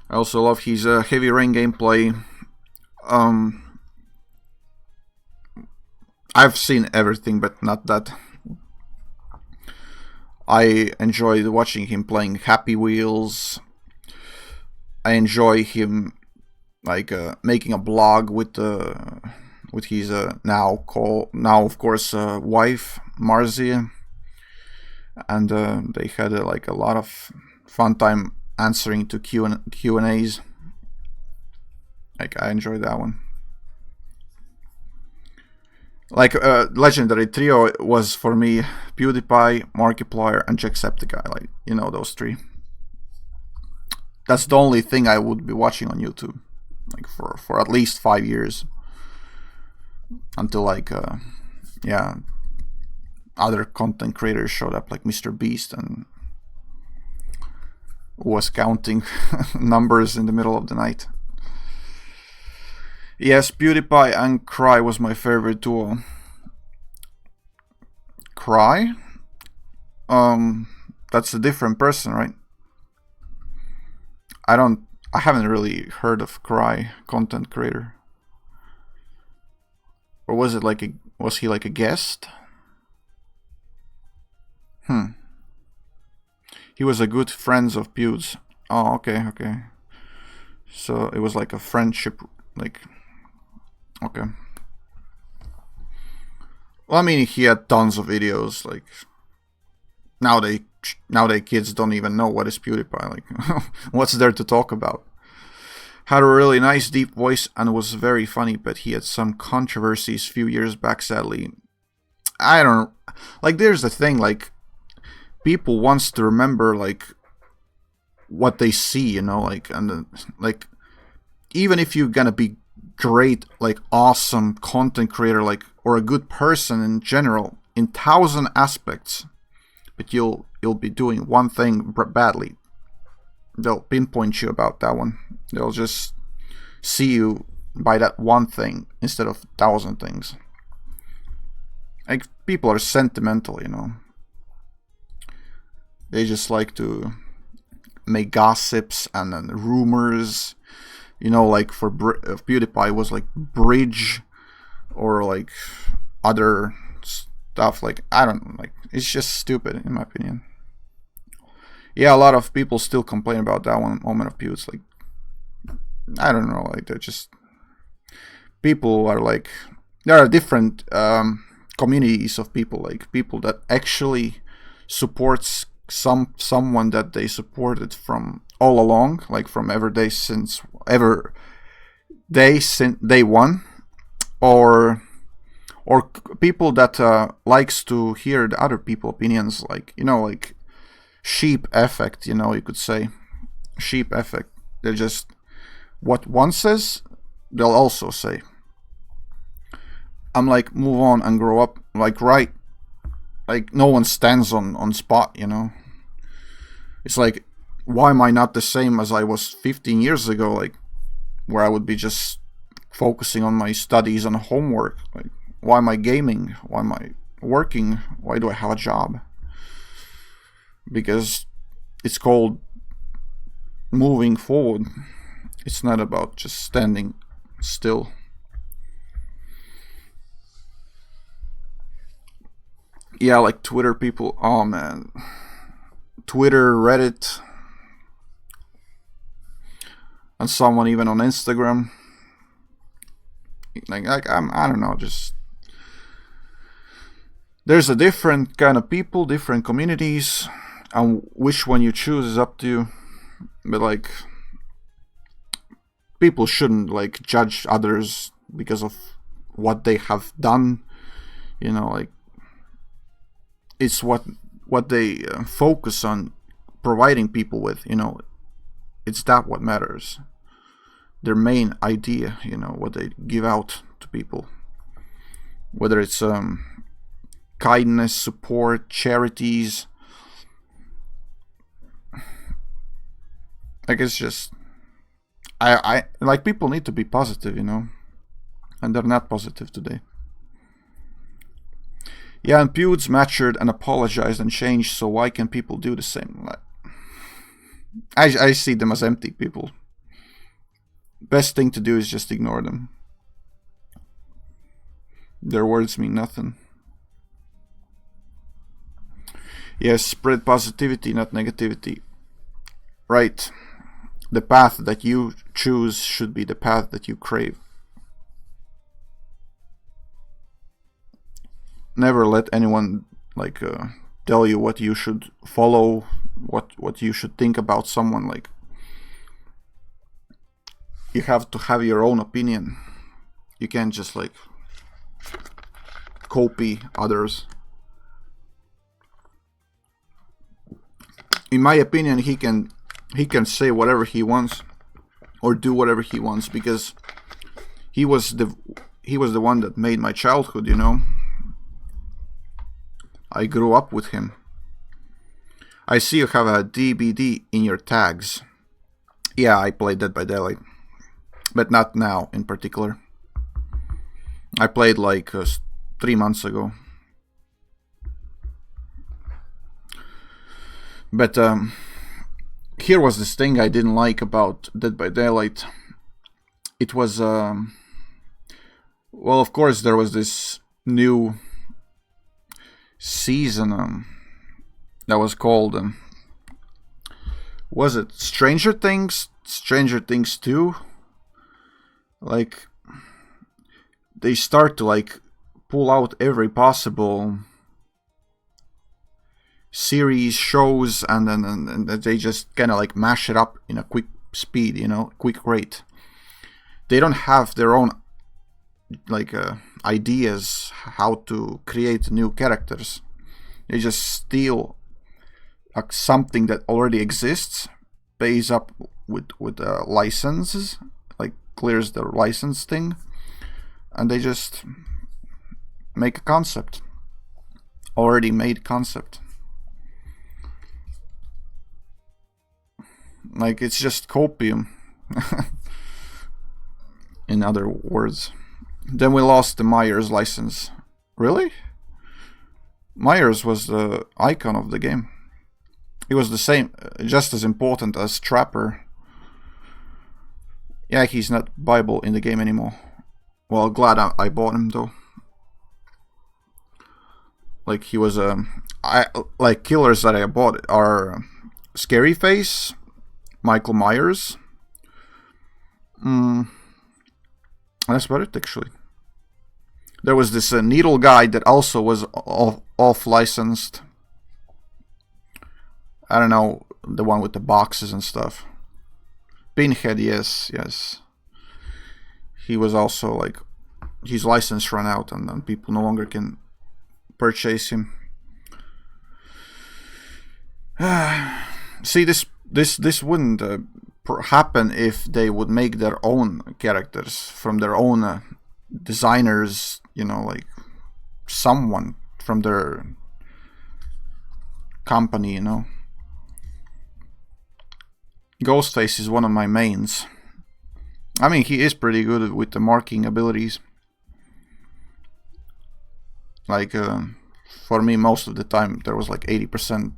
I also love his Heavy Rain gameplay. I've seen everything, but not that. I enjoyed watching him playing Happy Wheels. I enjoy him like making a blog with his now of course wife Marzia, and they had like a lot of fun time answering to Q&As. Like I enjoyed that one. Like Legendary Trio was for me PewDiePie, Markiplier, and Jacksepticeye. Like, you know, those three. That's the only thing I would be watching on YouTube, like for at least 5 years, until like yeah, other content creators showed up, like Mr. Beast, and was counting numbers in the middle of the night. Yes, PewDiePie and Cry was my favorite duo. Cry? That's a different person, right? I haven't really heard of Cry, content creator. Or was he like a guest? He was a good friends of Pewds. Oh, okay. So it was like a friendship, like, okay. Well, I mean, he had tons of videos. Like nowadays kids don't even know what is PewDiePie. Like, what's there to talk about? Had a really nice deep voice and was very funny, but he had some controversies a few years back, sadly. I don't like. There's the thing, like, people wants to remember like what they see, you know, like, and like, even if you're gonna be great, like awesome content creator, like, or a good person in general in 1,000 aspects, but you'll be doing one thing badly, they'll pinpoint you about that one. They'll just see you by that one thing instead of 1,000 things. Like, people are sentimental, you know. They just like to make gossips and rumors. You know, like for PewDiePie was like Bridge, or like other stuff. Like, I don't know, like, it's just stupid in my opinion. Yeah, a lot of people still complain about that one moment of Pewds. Like, I don't know, like, they're just, people are like, there are different communities of people, like people that actually supports someone that they supported from all along, like from since day one, or people that likes to hear the other people opinions, like, you know, like sheep effect, you know, you could say sheep effect. They're just, what one says they'll also say. I'm like, move on and grow up, like, right? Like, no one stands on spot, you know. It's like, why am I not the same as I was 15 years ago, like, where I would be just focusing on my studies and homework? Like, why am I gaming? Why am I working? Why do I have a job? Because it's called moving forward. It's not about just standing still. Yeah, like Twitter people. Oh man, Twitter, Reddit, and someone even on Instagram. Like I don't know. Just, there's a different kind of people, different communities, and which one you choose is up to you. But like, people shouldn't like judge others because of what they have done. You know, like, it's what they focus on providing people with, you know. It's that what matters. Their main idea, you know, what they give out to people. Whether it's kindness, support, charities. Like, it's just, I like, people need to be positive, you know. And they're not positive today. Yeah, and Pewds matured and apologized and changed, so why can people do the same? I see them as empty people. Best thing to do is just ignore them. Their words mean nothing. Yes, spread positivity, not negativity. Right. The path that you choose should be the path that you crave. Never let anyone like tell you what you should follow, what you should think about someone. Like, you have to have your own opinion. You can't just like copy others. In my opinion, he can say whatever he wants or do whatever he wants, because he was the one that made my childhood, you know. I grew up with him. I see you have a DBD in your tags. Yeah, I played Dead by Daylight, but not now in particular. I played like 3 months ago. But here was this thing I didn't like about Dead by Daylight. It was, well, of course, there was this new season that was called, was it Stranger Things? Stranger Things 2? Like, they start to like pull out every possible series, shows, and then they just kind of like mash it up in a quick speed, you know, quick rate. They don't have their own like ideas how to create new characters. They just steal something that already exists, pays up with licenses, like clears the license thing, and they just make a concept, already made concept. Like, it's just copium. In other words. Then we lost the Myers license. Really? Myers was the icon of the game. He was the same, just as important as Trapper. Yeah, he's not viable in the game anymore. Well, glad I bought him though. Like he was I like killers that I bought are Scary Face, Michael Myers. That's about it actually. There was this needle guy that also was off licensed. I don't know, the one with the boxes and stuff. Pinhead, yes. He was also like, his license ran out and then people no longer can purchase him. See, this wouldn't happen if they would make their own characters from their own designers, like someone from their company, Ghostface is one of my mains. I mean, he is pretty good with the marking abilities. Like, for me, most of the time, there was like 80%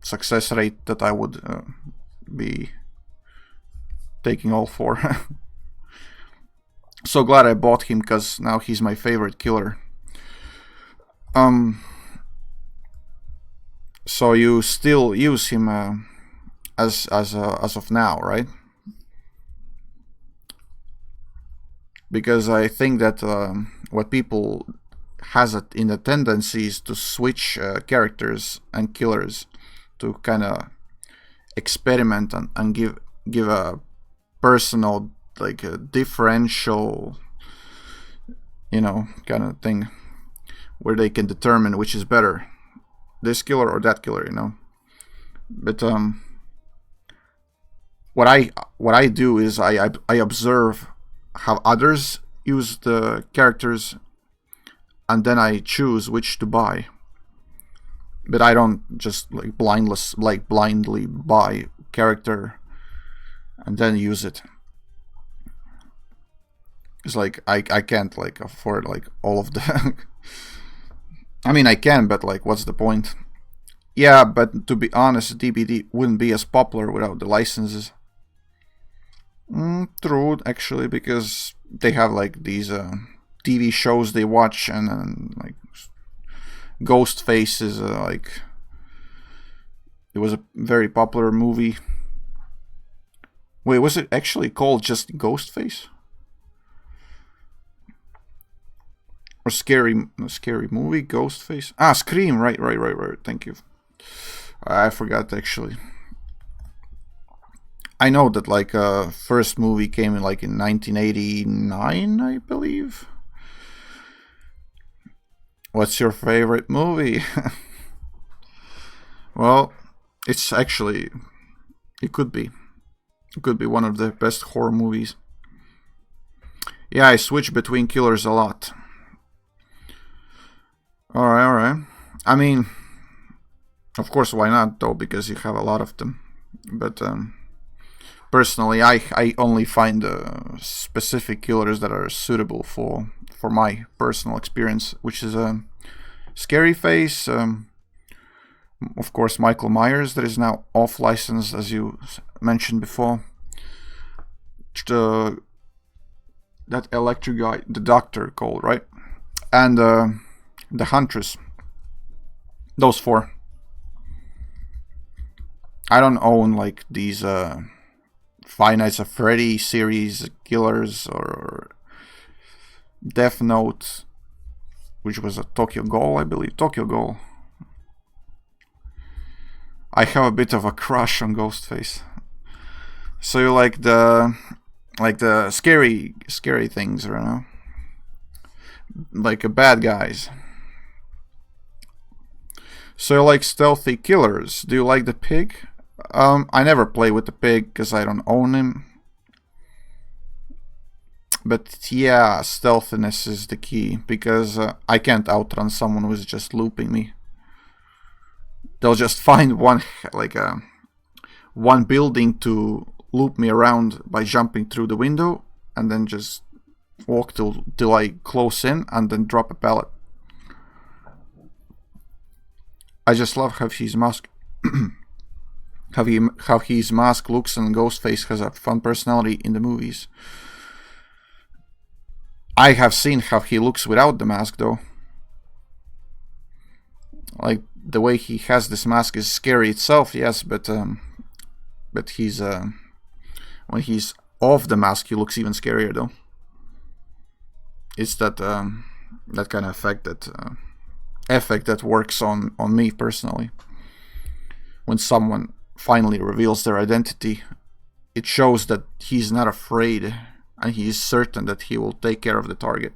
success rate that I would be taking all for. So glad I bought him, because now he's my favorite killer. So you still use him as of now, right? Because I think that what people has it in the tendencies to switch characters and killers to kind of experiment and give a personal, like a differential, kind of thing, where they can determine which is better, this killer or that killer, But what I do is I observe how others use the characters, and then I choose which to buy. But I don't just blindly buy character and then use it. It's like I can't like afford like all of the I mean, I can, but like what's the point? Yeah, but to be honest, DBD wouldn't be as popular without the licenses. True, actually, because they have like these TV shows they watch, and like Ghostface is like, it was a very popular movie. Wait, was it actually called just Ghostface? Or scary movie, Ghostface? Ah, Scream, right. Thank you. I forgot actually. I know that like first movie came in like in 1989, I believe. What's your favorite movie? Well, it's actually, it could be one of the best horror movies. Yeah, I switch between killers a lot. Alright. I mean, of course, why not though? Because you have a lot of them. But personally, I only find specific killers that are suitable for my personal experience, which is Scary Face, of course Michael Myers, that is now off license, as you mentioned before. That electric guy, the Doctor Cole, right? And the Huntress. Those four. I don't own like these Five Nights at Freddy series killers or Death Note, which was a Tokyo Ghoul, I believe. Tokyo Ghoul. I have a bit of a crush on Ghostface. So you like the scary things, like bad guys. So you like stealthy killers. Do you like the pig? I never play with the pig because I don't own him. But yeah, stealthiness is the key, because I can't outrun someone who's just looping me. They'll just find one building to loop me around by jumping through the window, and then just walk till I close in and then drop a pallet. I just love how his mask how his mask looks, and Ghostface has a fun personality in the movies. I have seen how he looks without the mask, though. Like, the way he has this mask is scary itself, yes, but he's when he's off the mask, he looks even scarier, though. It's that that kind of effect that works on me personally. When someone finally reveals their identity, it shows that he's not afraid and he is certain that he will take care of the target.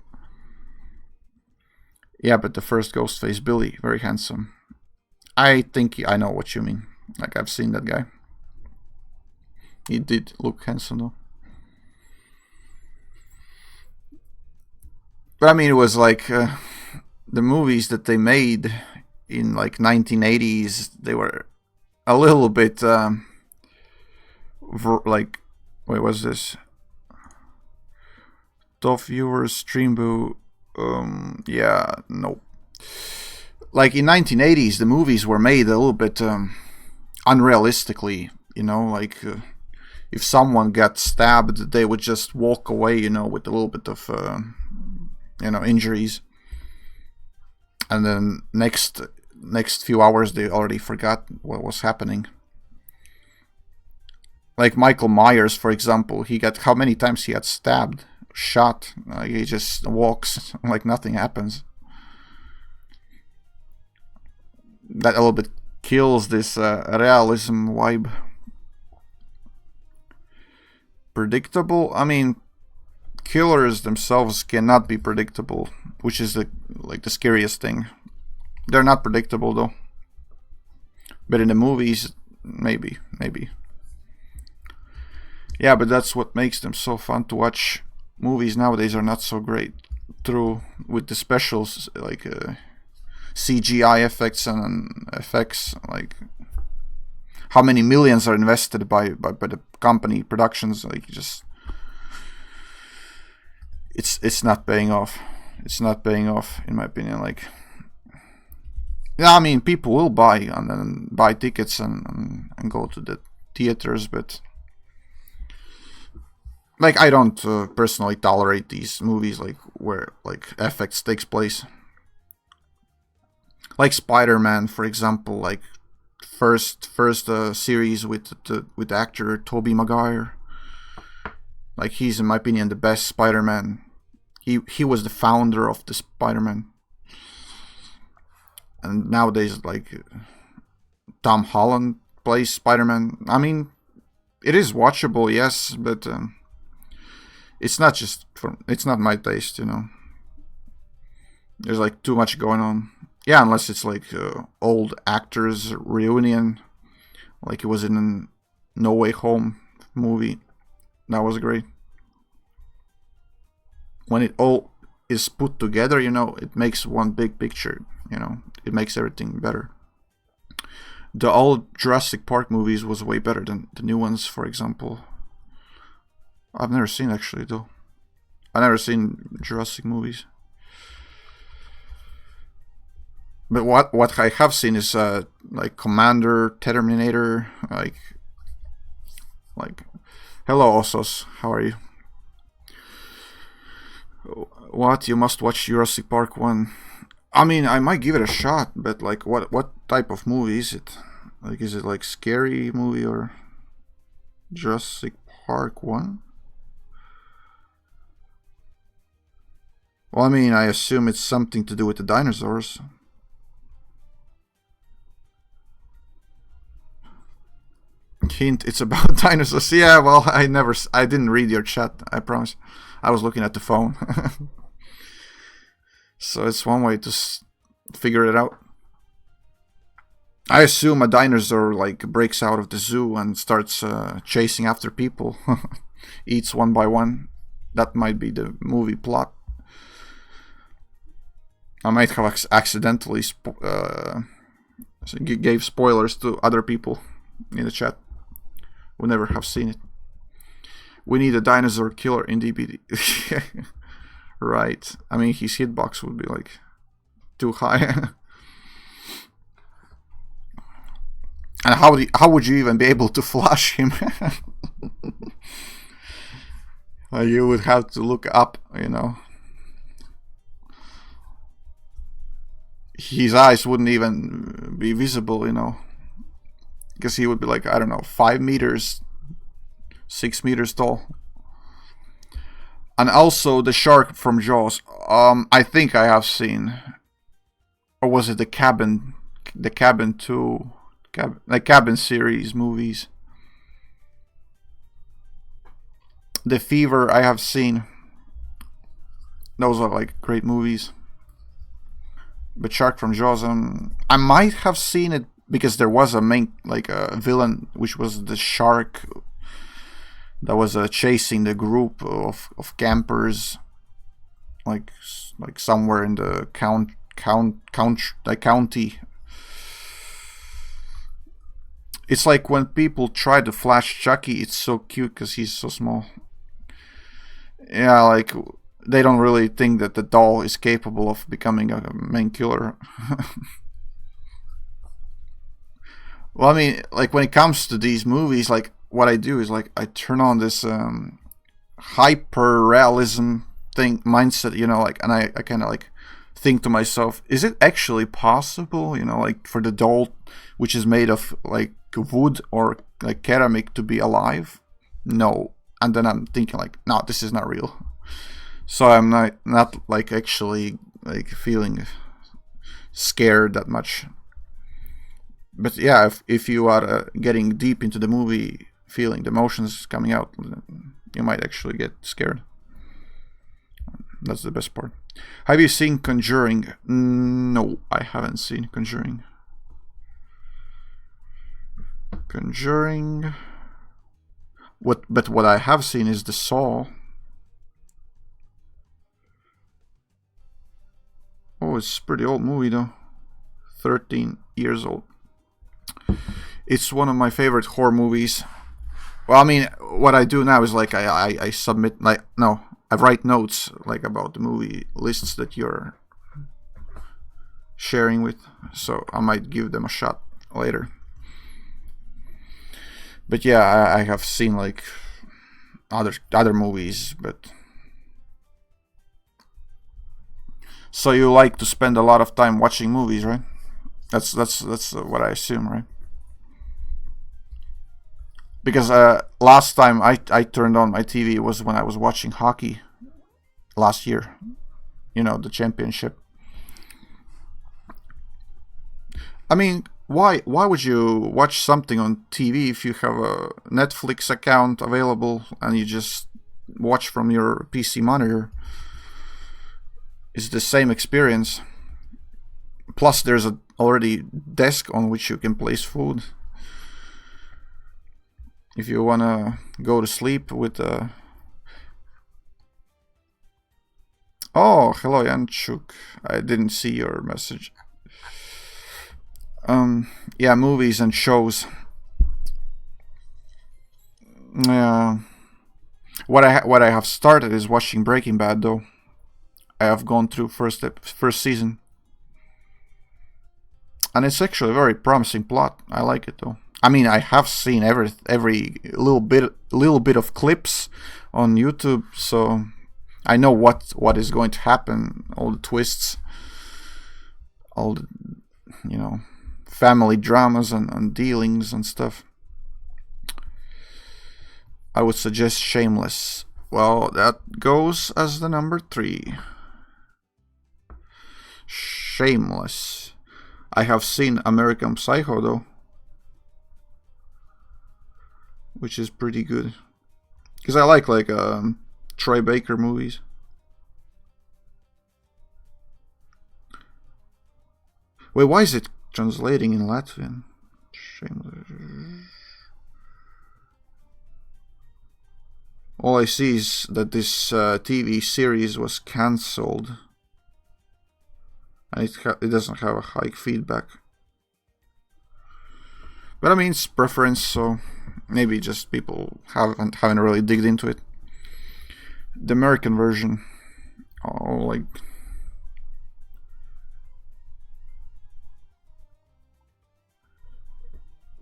Yeah, but the first Ghostface Billy, very handsome. I think I know what you mean. Like, I've seen that guy. He did look handsome, though. But I mean, it was like the movies that they made in like 1980s. They were a little bit like, wait, what's this? Top viewers, Streamboo. Yeah, no. Like in 1980s, the movies were made a little bit unrealistically. You know, like if someone got stabbed, they would just walk away. You know, with a little bit of injuries, and then next few hours they already forgot what was happening. Like Michael Myers, for example, he got how many times he had stabbed, shot. He just walks like nothing happens. That a little bit kills this realism vibe. Predictable? I mean, killers themselves cannot be predictable, which is the scariest thing. They're not predictable though. But in the movies, maybe. Yeah, but that's what makes them so fun to watch. Movies nowadays are not so great with the specials, like CGI effects and effects, like how many millions are invested by the company productions, like just it's not paying off. It's not paying off, in my opinion. Like, yeah, I mean, people will buy and then buy tickets and go to the theaters, but like, I don't personally tolerate these movies like where like effects takes place. Like Spider-Man, for example, like first series with the actor Tobey Maguire. Like, he's, in my opinion, the best Spider-Man. He was the founder of the Spider-Man. And nowadays, like, Tom Holland plays Spider-Man. I mean, it is watchable, yes, but it's not it's not my taste, you know. There's like too much going on. Yeah, unless it's like old actors reunion, like it was in a No Way Home movie. That was great. When it all is put together, you know, it makes one big picture, you know. It makes everything better. The old Jurassic Park movies was way better than the new ones, for example. I've never seen, actually, though. I've never seen Jurassic movies. But what I have seen is like Commander, Terminator, like hello Osos, how are you? What, you must watch Jurassic Park 1. I mean, I might give it a shot, but like what type of movie is it? Like, is it like scary movie or Jurassic Park 1? Well, I mean, I assume it's something to do with the dinosaurs. Hint, it's about dinosaurs. Yeah, well, I didn't read your chat, I promise. I was looking at the phone. So it's one way to figure it out. I assume a dinosaur like breaks out of the zoo and starts chasing after people. Eats one by one. That might be the movie plot. I might have accidentally gave spoilers to other people in the chat who never have seen it. We need a dinosaur killer in DBD. Right. I mean, his hitbox would be like too high. And how would you even be able to flash him? You would have to look up, you know. his eyes wouldn't even be visible, because he would be like, I don't know, 5 meters, 6 meters tall. And also the shark from Jaws. I think I have seen, or was it the Cabin 2, the Cabin series movies. The Fever I have seen. Those are like great movies. But Shark from Jaws, I might have seen it because there was a main, like a villain, which was the shark that was chasing the group of campers, like somewhere in the county. It's like when people try to flash Chucky, it's so cute because he's so small. Yeah, like they don't really think that the doll is capable of becoming a main killer. Well, I mean, like when it comes to these movies, like what I do is like I turn on this hyper realism thing mindset, like, and I kind of like think to myself, is it actually possible, like for the doll, which is made of like wood or like ceramic, to be alive? No. And then I'm thinking like, no, this is not real. So I'm not like actually like feeling scared that much. But yeah, if you are getting deep into the movie, feeling the emotions coming out, you might actually get scared. That's the best part. Have you seen Conjuring? No, I haven't seen Conjuring. But what I have seen is The Saw. Oh, it's a pretty old movie though. 13 years old. It's one of my favorite horror movies. Well, I mean, what I do now is like I submit, like, no, I write notes like about the movie lists that you're sharing with, so I might give them a shot later. But yeah, I have seen like other movies, but so you like to spend a lot of time watching movies, right? That's what I assume, right? Because last time I turned on my TV was when I was watching hockey last year. The championship. I mean, why would you watch something on TV if you have a Netflix account available and you just watch from your PC monitor? It's the same experience. Plus, there's already desk on which you can place food. If you wanna go to sleep with Oh, hello Yanchuk. I didn't see your message. Yeah, movies and shows. Yeah. What I have started is watching Breaking Bad though. I have gone through first season. And it's actually a very promising plot. I like it though. I mean, I have seen every little bit of clips on YouTube, so I know what is going to happen, all the twists, all the, family dramas and dealings and stuff. I would suggest Shameless. Well, that goes as the number 3. Shameless. I have seen American Psycho though, which is pretty good. Because I like Troy Baker movies. Wait, why is it translating in Latvian? Shameless. All I see is that this TV series was cancelled. And it doesn't have a high feedback. But I mean, it's preference, so maybe just people haven't really digged into it. The American version,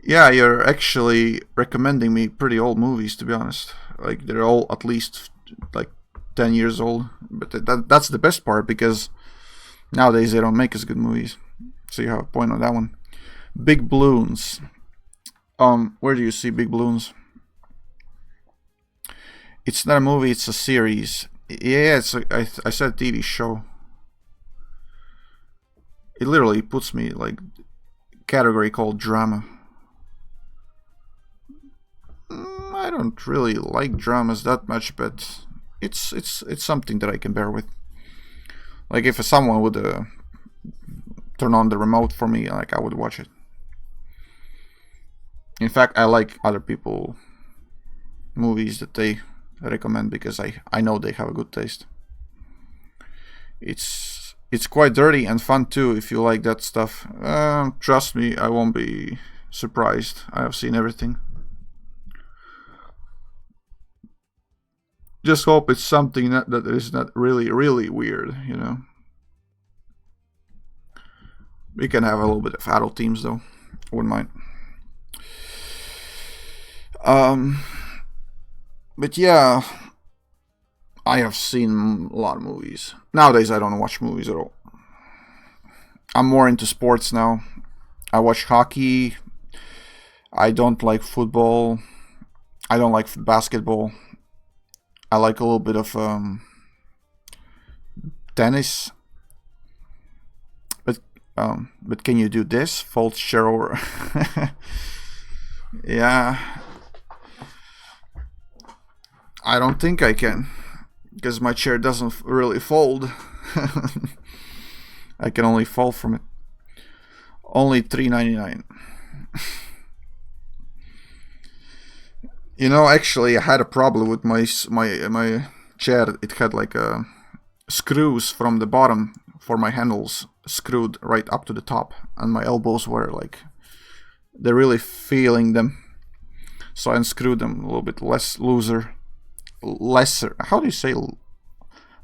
yeah, you're actually recommending me pretty old movies, to be honest. Like, they're all at least like 10 years old. But that's the best part, because nowadays they don't make as good movies. So you have a point on that one. Big Balloons. Where do you see Big Balloons? It's not a movie, it's a series. Yeah, I said TV show. It literally puts me like category called drama. I don't really like dramas that much, but it's something that I can bear with. Like if someone would turn on the remote for me, like I would watch it. In fact, I like other people movies that they recommend because I know they have a good taste. It's quite dirty and fun too if you like that stuff. Trust me, I won't be surprised. I have seen everything. Just hope it's something that is not really, really weird, you know. We can have a little bit of adult themes though. Wouldn't mind. But yeah, I have seen a lot of movies. Nowadays I don't watch movies at all. I'm more into sports now. I watch hockey. I don't like football. I don't like basketball. I like a little bit of tennis. But can you do this? Fold chair over. Yeah. I don't think I can. Because my chair doesn't really fold. I can only fall from it. Only $3.99. You know, actually, I had a problem with my chair. It had like screws from the bottom for my handles screwed right up to the top, and my elbows were like they're really feeling them. So I unscrewed them a little bit lesser. How do you say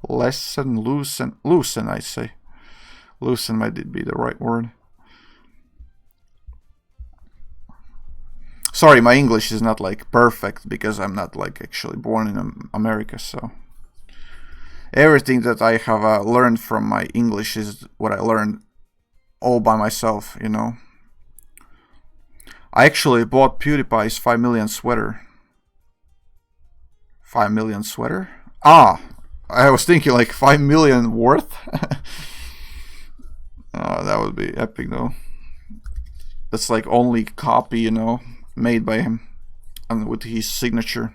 loosen? I say loosen might be the right word. Sorry, my English is not like perfect because I'm not like actually born in America, so everything that I have learned from my English is what I learned all by myself, you know. I actually bought PewDiePie's 5 million sweater. 5 million sweater? Ah, I was thinking like 5 million worth. That would be epic though. That's like only copy, you know, made by him and with his signature.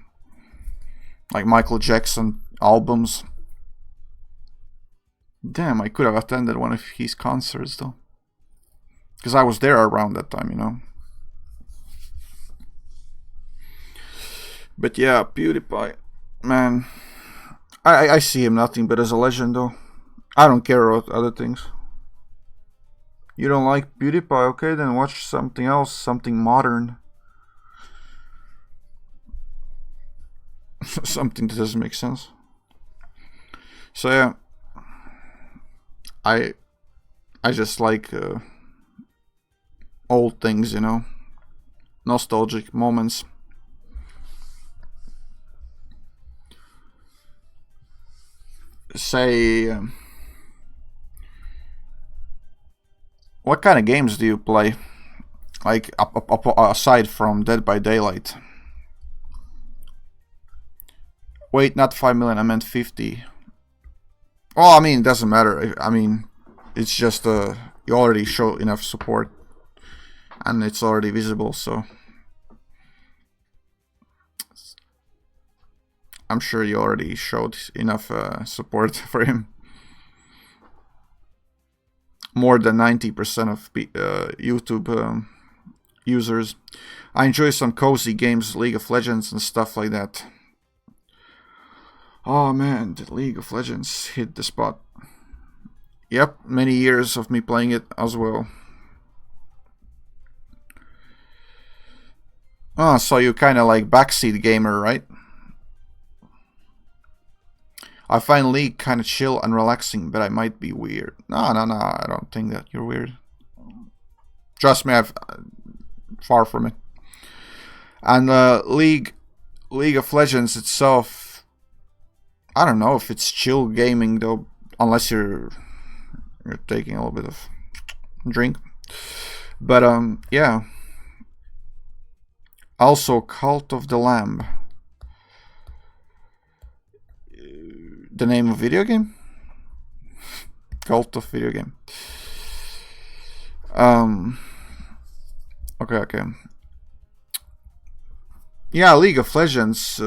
Like Michael Jackson albums. Damn, I could have attended one of his concerts though. Because I was there around that time, you know. But yeah, PewDiePie, man. I see him nothing but as a legend though. I don't care about other things. You don't like PewDiePie? Okay, then watch something else, something modern. Something that doesn't make sense. So yeah, I just like old things, you know, nostalgic moments. Say, what kind of games do you play? Like aside from Dead by Daylight. Wait, not 5 million. I meant 50. Well, I mean, it doesn't matter. I mean, it's just you already show enough support, and it's already visible. So I'm sure you already showed enough support for him. More than 90% of YouTube users. I enjoy some cozy games, League of Legends and stuff like that. Oh man, the League of Legends hit the spot. Yep, many years of me playing it as well. Oh, so you kind of like backseat gamer, right? I find League kind of chill and relaxing, but I might be weird. No, I don't think that you're weird. Trust me, I've far from it. And League of Legends itself, I don't know if it's chill gaming though, unless you're taking a little bit of drink. But yeah. Also, Cult of the Lamb. The name of video game? Cult of video game. Okay. Yeah, League of Legends.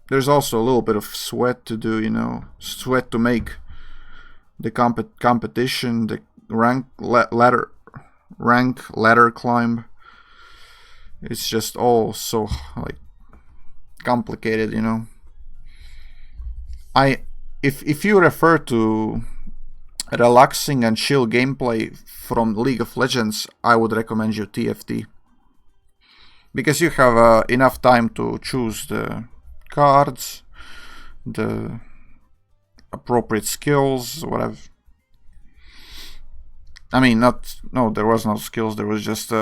There's also a little bit of sweat to do, you know, sweat to make the competition, the rank ladder climb. It's just all so like complicated, you know. If you refer to relaxing and chill gameplay from League of Legends, I would recommend you TFT, because you have enough time to choose the cards, the appropriate skills, whatever. I mean, there was no skills, there was just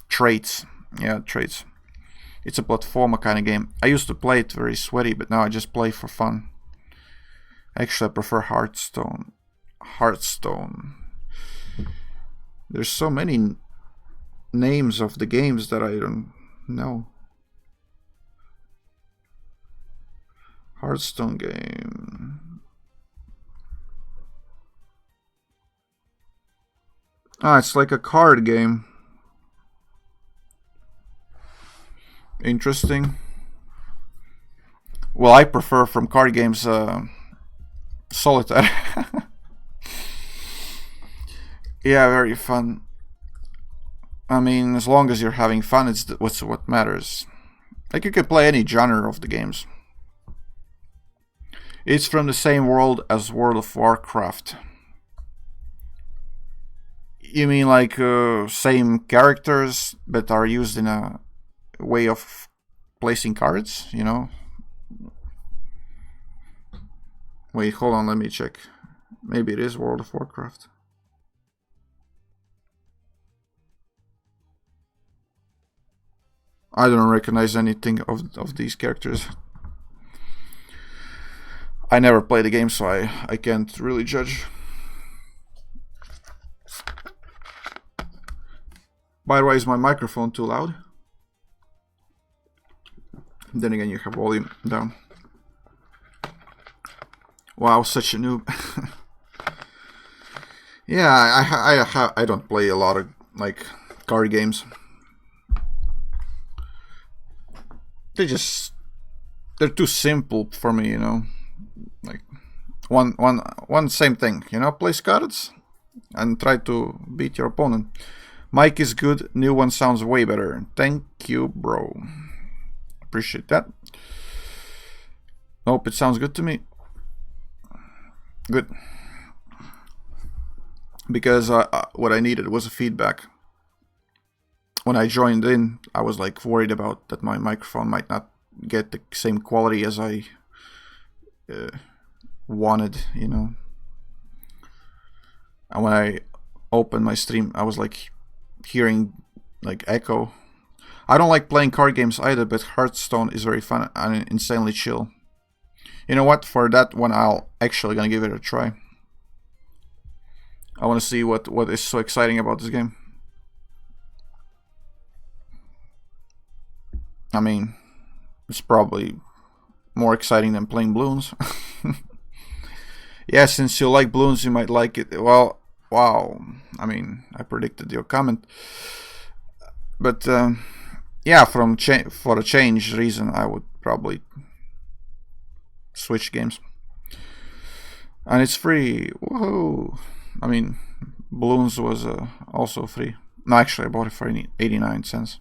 traits. Yeah, traits. It's a platformer kind of game. I used to play it very sweaty, but now I just play for fun. Actually, I prefer Hearthstone. There's so many names of the games that I don't know. Hearthstone game. It's like a card game. Interesting. Well, I prefer from card games Solitaire. Yeah, very fun. I mean, as long as you're having fun, it's what matters. Like, you can play any genre of the games. It's from the same world as World of Warcraft. You mean like same characters, but are used in a way of placing cards, you know? Wait, hold on, let me check. Maybe it is World of Warcraft. I don't recognize anything of these characters. I never played the game, so I can't really judge. By the way, is my microphone too loud? Then again, you have volume down. Wow, such a noob. Yeah, I don't play a lot of like card games. They're too simple for me, you know. Like one same thing, you know. Place cards and try to beat your opponent. Mic is good. New one sounds way better. Thank you, bro. Appreciate that. Hope it sounds good to me. Good. Because what I needed was a feedback. When I joined in, I was like worried about that my microphone might not get the same quality as I wanted, you know. And when I opened my stream, I was like hearing like echo. I don't like playing card games either, but Hearthstone is very fun and insanely chill. You know what? For that one, I'll actually gonna give it a try. I want to see what is so exciting about this game. I mean, it's probably more exciting than playing Bloons. Yeah, since you like Bloons, you might like it. Well, wow. I mean, I predicted your comment. But yeah, for a change reason, I would probably switch games. And it's free. Woohoo! I mean, Bloons was also free. No, actually, I bought it for 89 cents.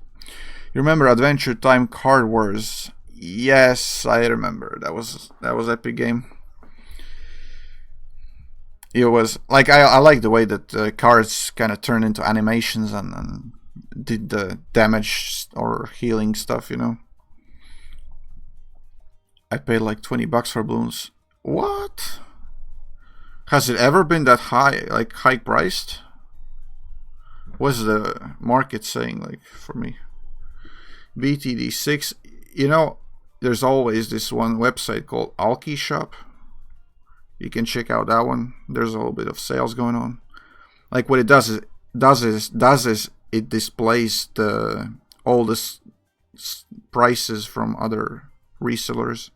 You remember Adventure Time Card Wars? Yes, I remember. That was epic game. It was like I like the way that cards kind of turn into animations and did the damage or healing stuff, you know. I paid like $20 for Bloons. What? Has it ever been that high, like high priced? What's the market saying, like, for me? BTD6, you know, there's always this one website called Alki Shop. You can check out that one. There's a little bit of sales going on. Like what it does is it displays the all the prices from other resellers.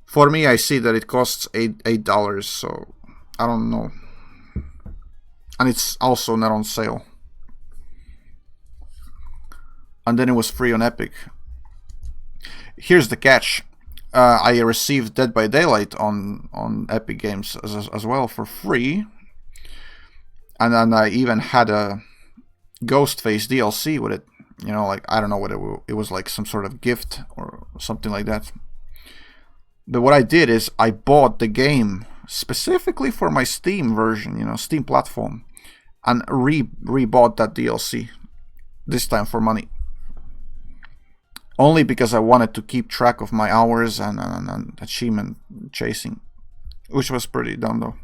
For me, I see that it costs $8, so I don't know. And it's also not on sale. And then it was free on Epic. Here's the catch. I received Dead by Daylight on Epic Games as well for free. And then I even had a Ghostface DLC with it. You know, like, I don't know what it was, like some sort of gift or something like that. But what I did is I bought the game specifically for my Steam version, you know, Steam platform, and rebought that DLC, this time for money. Only because I wanted to keep track of my hours and achievement chasing, which was pretty dumb though.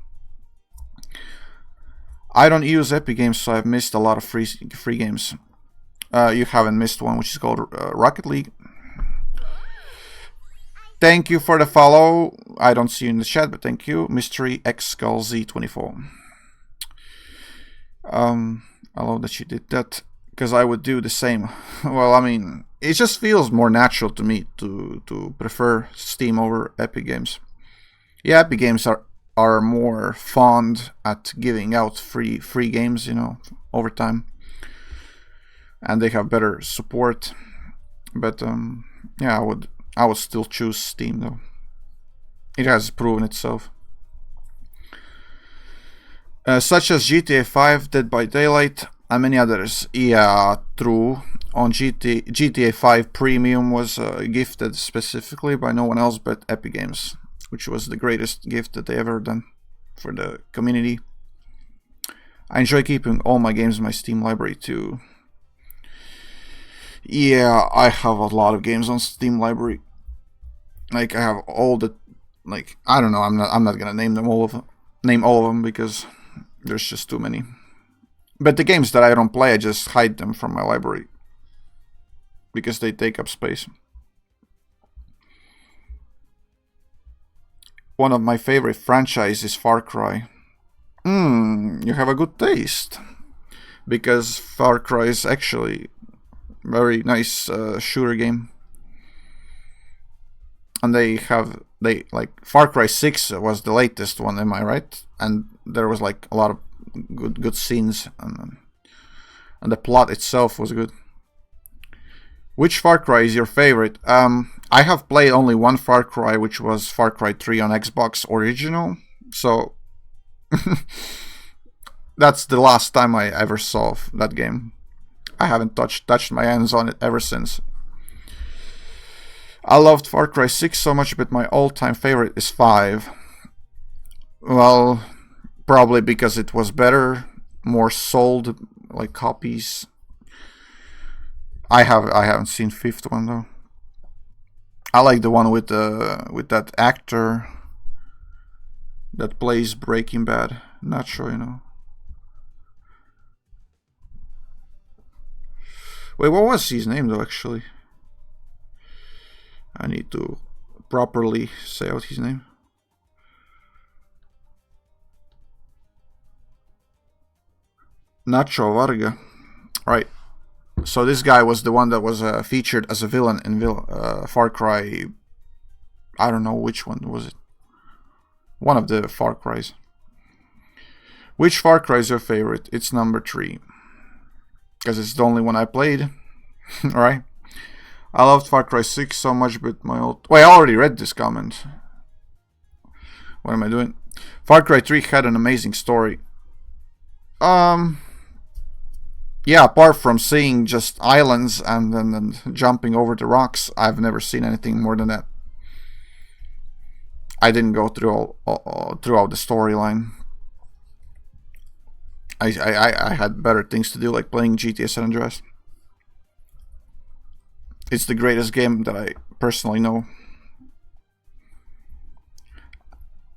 I don't use Epic Games, so I've missed a lot of free games. You haven't missed one, which is called Rocket League. Thank you for the follow. I don't see you in the chat, but thank you. Mystery X Skull Z24. I love that you did that, because I would do the same. Well, I mean, it just feels more natural to me to prefer Steam over Epic Games. Yeah, Epic Games are more fond at giving out free games, you know, over time, and they have better support. But yeah, I would still choose Steam though. It has proven itself. Such as GTA 5, Dead by Daylight, and many others. Yeah, true. On GTA 5 Premium was gifted specifically by no one else but Epic Games, which was the greatest gift that they ever done for the community. I enjoy keeping all my games in my Steam library too. Yeah, I have a lot of games on Steam library. Like, I have all the, like, I don't know, I'm not gonna name all of them because there's just too many. But the games that I don't play, I just hide them from my library because they take up space. One of my favorite franchises is Far Cry. You have a good taste, because Far Cry is actually very nice shooter game. And they like Far Cry 6 was the latest one, am I right? And there was like a lot of good scenes, and the plot itself was good. Which Far Cry is your favorite? I have played only one Far Cry, which was Far Cry 3 on Xbox original. So that's the last time I ever saw that game. I haven't touched my hands on it ever since. I loved Far Cry 6 so much, but my all-time favorite is 5. Well, probably because it was better, more sold, like copies. I haven't seen 5th one though. I like the one with that actor that plays Breaking Bad. Not sure, you know. Wait, what was his name though, actually? I need to properly say out his name. Nacho Varga. Right. So this guy was the one that was featured as a villain in Far Cry. I don't know which one was it. One of the Far Cries. Which Far Cry is your favorite? It's number 3. Because it's the only one I played. Alright. I loved Far Cry 6 so much, but my old... Wait, I already read this comment. What am I doing? Far Cry 3 had an amazing story. Yeah, apart from seeing just islands and then jumping over the rocks, I've never seen anything more than that. I didn't go through throughout the storyline. I had better things to do, like playing GTA San Andreas. It's the greatest game that I personally know.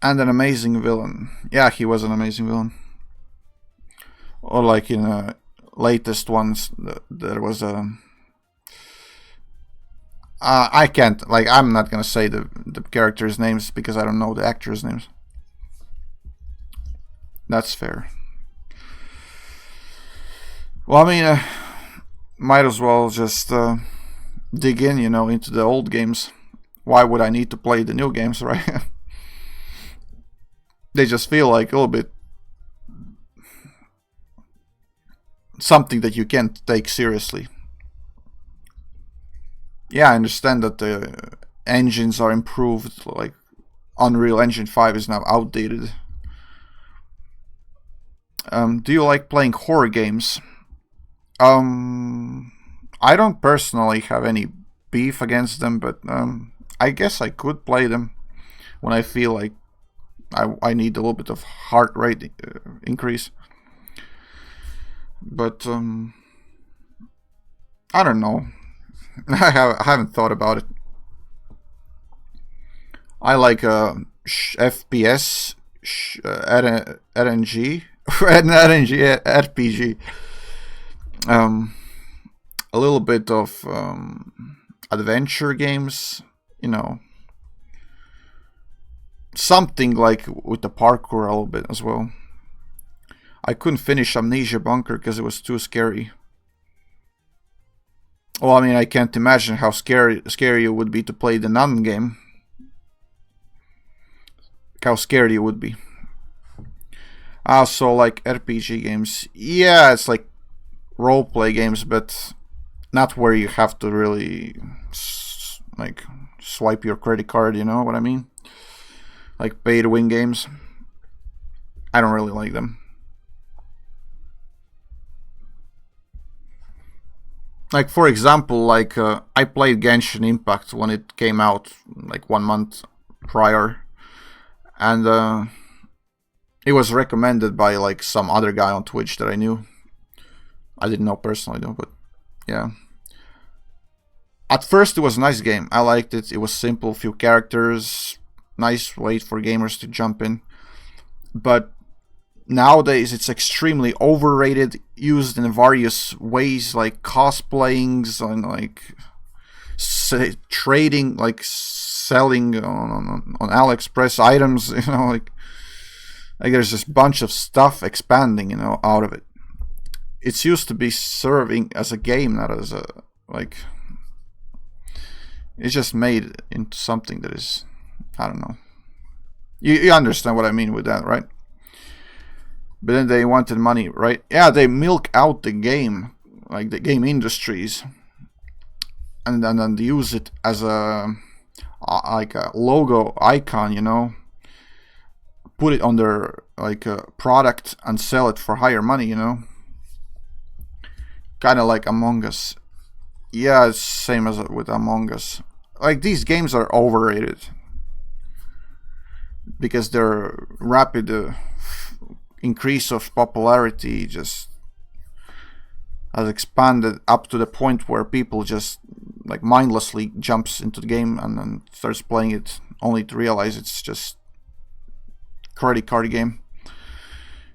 And an amazing villain. Yeah, he was an amazing villain. Or like in latest ones, there was a... I can't, like, I'm not gonna say the characters' names because I don't know the actors' names. That's fair. Well, I mean, might as well just dig in, into the old games. Why would I need to play the new games, right? They just feel like a little bit something that you can't take seriously. Yeah, I understand that the engines are improved, like Unreal Engine 5 is now outdated. Do you like playing horror games? I don't personally have any beef against them, but I guess I could play them when I feel like I need a little bit of heart rate increase. But I don't know. I haven't thought about it. I like FPS, RNG, RNG RPG. A little bit of adventure games, something like with the parkour a little bit as well. I couldn't finish Amnesia Bunker because it was too scary. Well, I mean, I can't imagine how scary it would be to play the Nun game. How scared you would be. Also, like RPG games. Yeah, it's like roleplay games, but not where you have to really like swipe your credit card, you know what I mean? Like pay to win games. I don't really like them. Like, for example, like I played Genshin Impact when it came out like 1 month prior, and it was recommended by like some other guy on Twitch that I knew. I didn't know personally though, but yeah. At first it was a nice game. I liked it. It was simple, few characters, nice way for gamers to jump in. But nowadays it's extremely overrated, used in various ways, like cosplayings and like trading, like selling on AliExpress items, like there's this bunch of stuff expanding, out of it. It's used to be serving as a game, not as a, like, it's just made into something that is, I don't know. You understand what I mean with that, right? But then they wanted money, right? Yeah, they milk out the game, like the game industries, and then they use it as a like a logo icon, put it on their like a product and sell it for higher money, kind of like Among Us. Yeah, it's same as with Among Us. Like, these games are overrated because their rapid increase of popularity just has expanded up to the point where people just like mindlessly jumps into the game and then starts playing it only to realize it's just credit card game.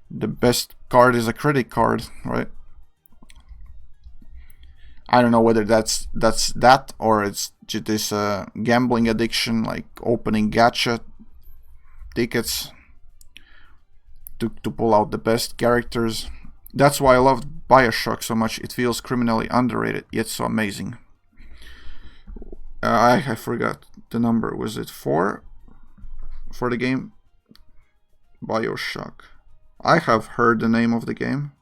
The best card is a credit card, right? I don't know whether that's that or it's just this gambling addiction, like opening gacha tickets to pull out the best characters. That's why I loved Bioshock so much. It feels criminally underrated, yet so amazing. I forgot the number. Was it 4 for the game? Bioshock. I have heard the name of the game.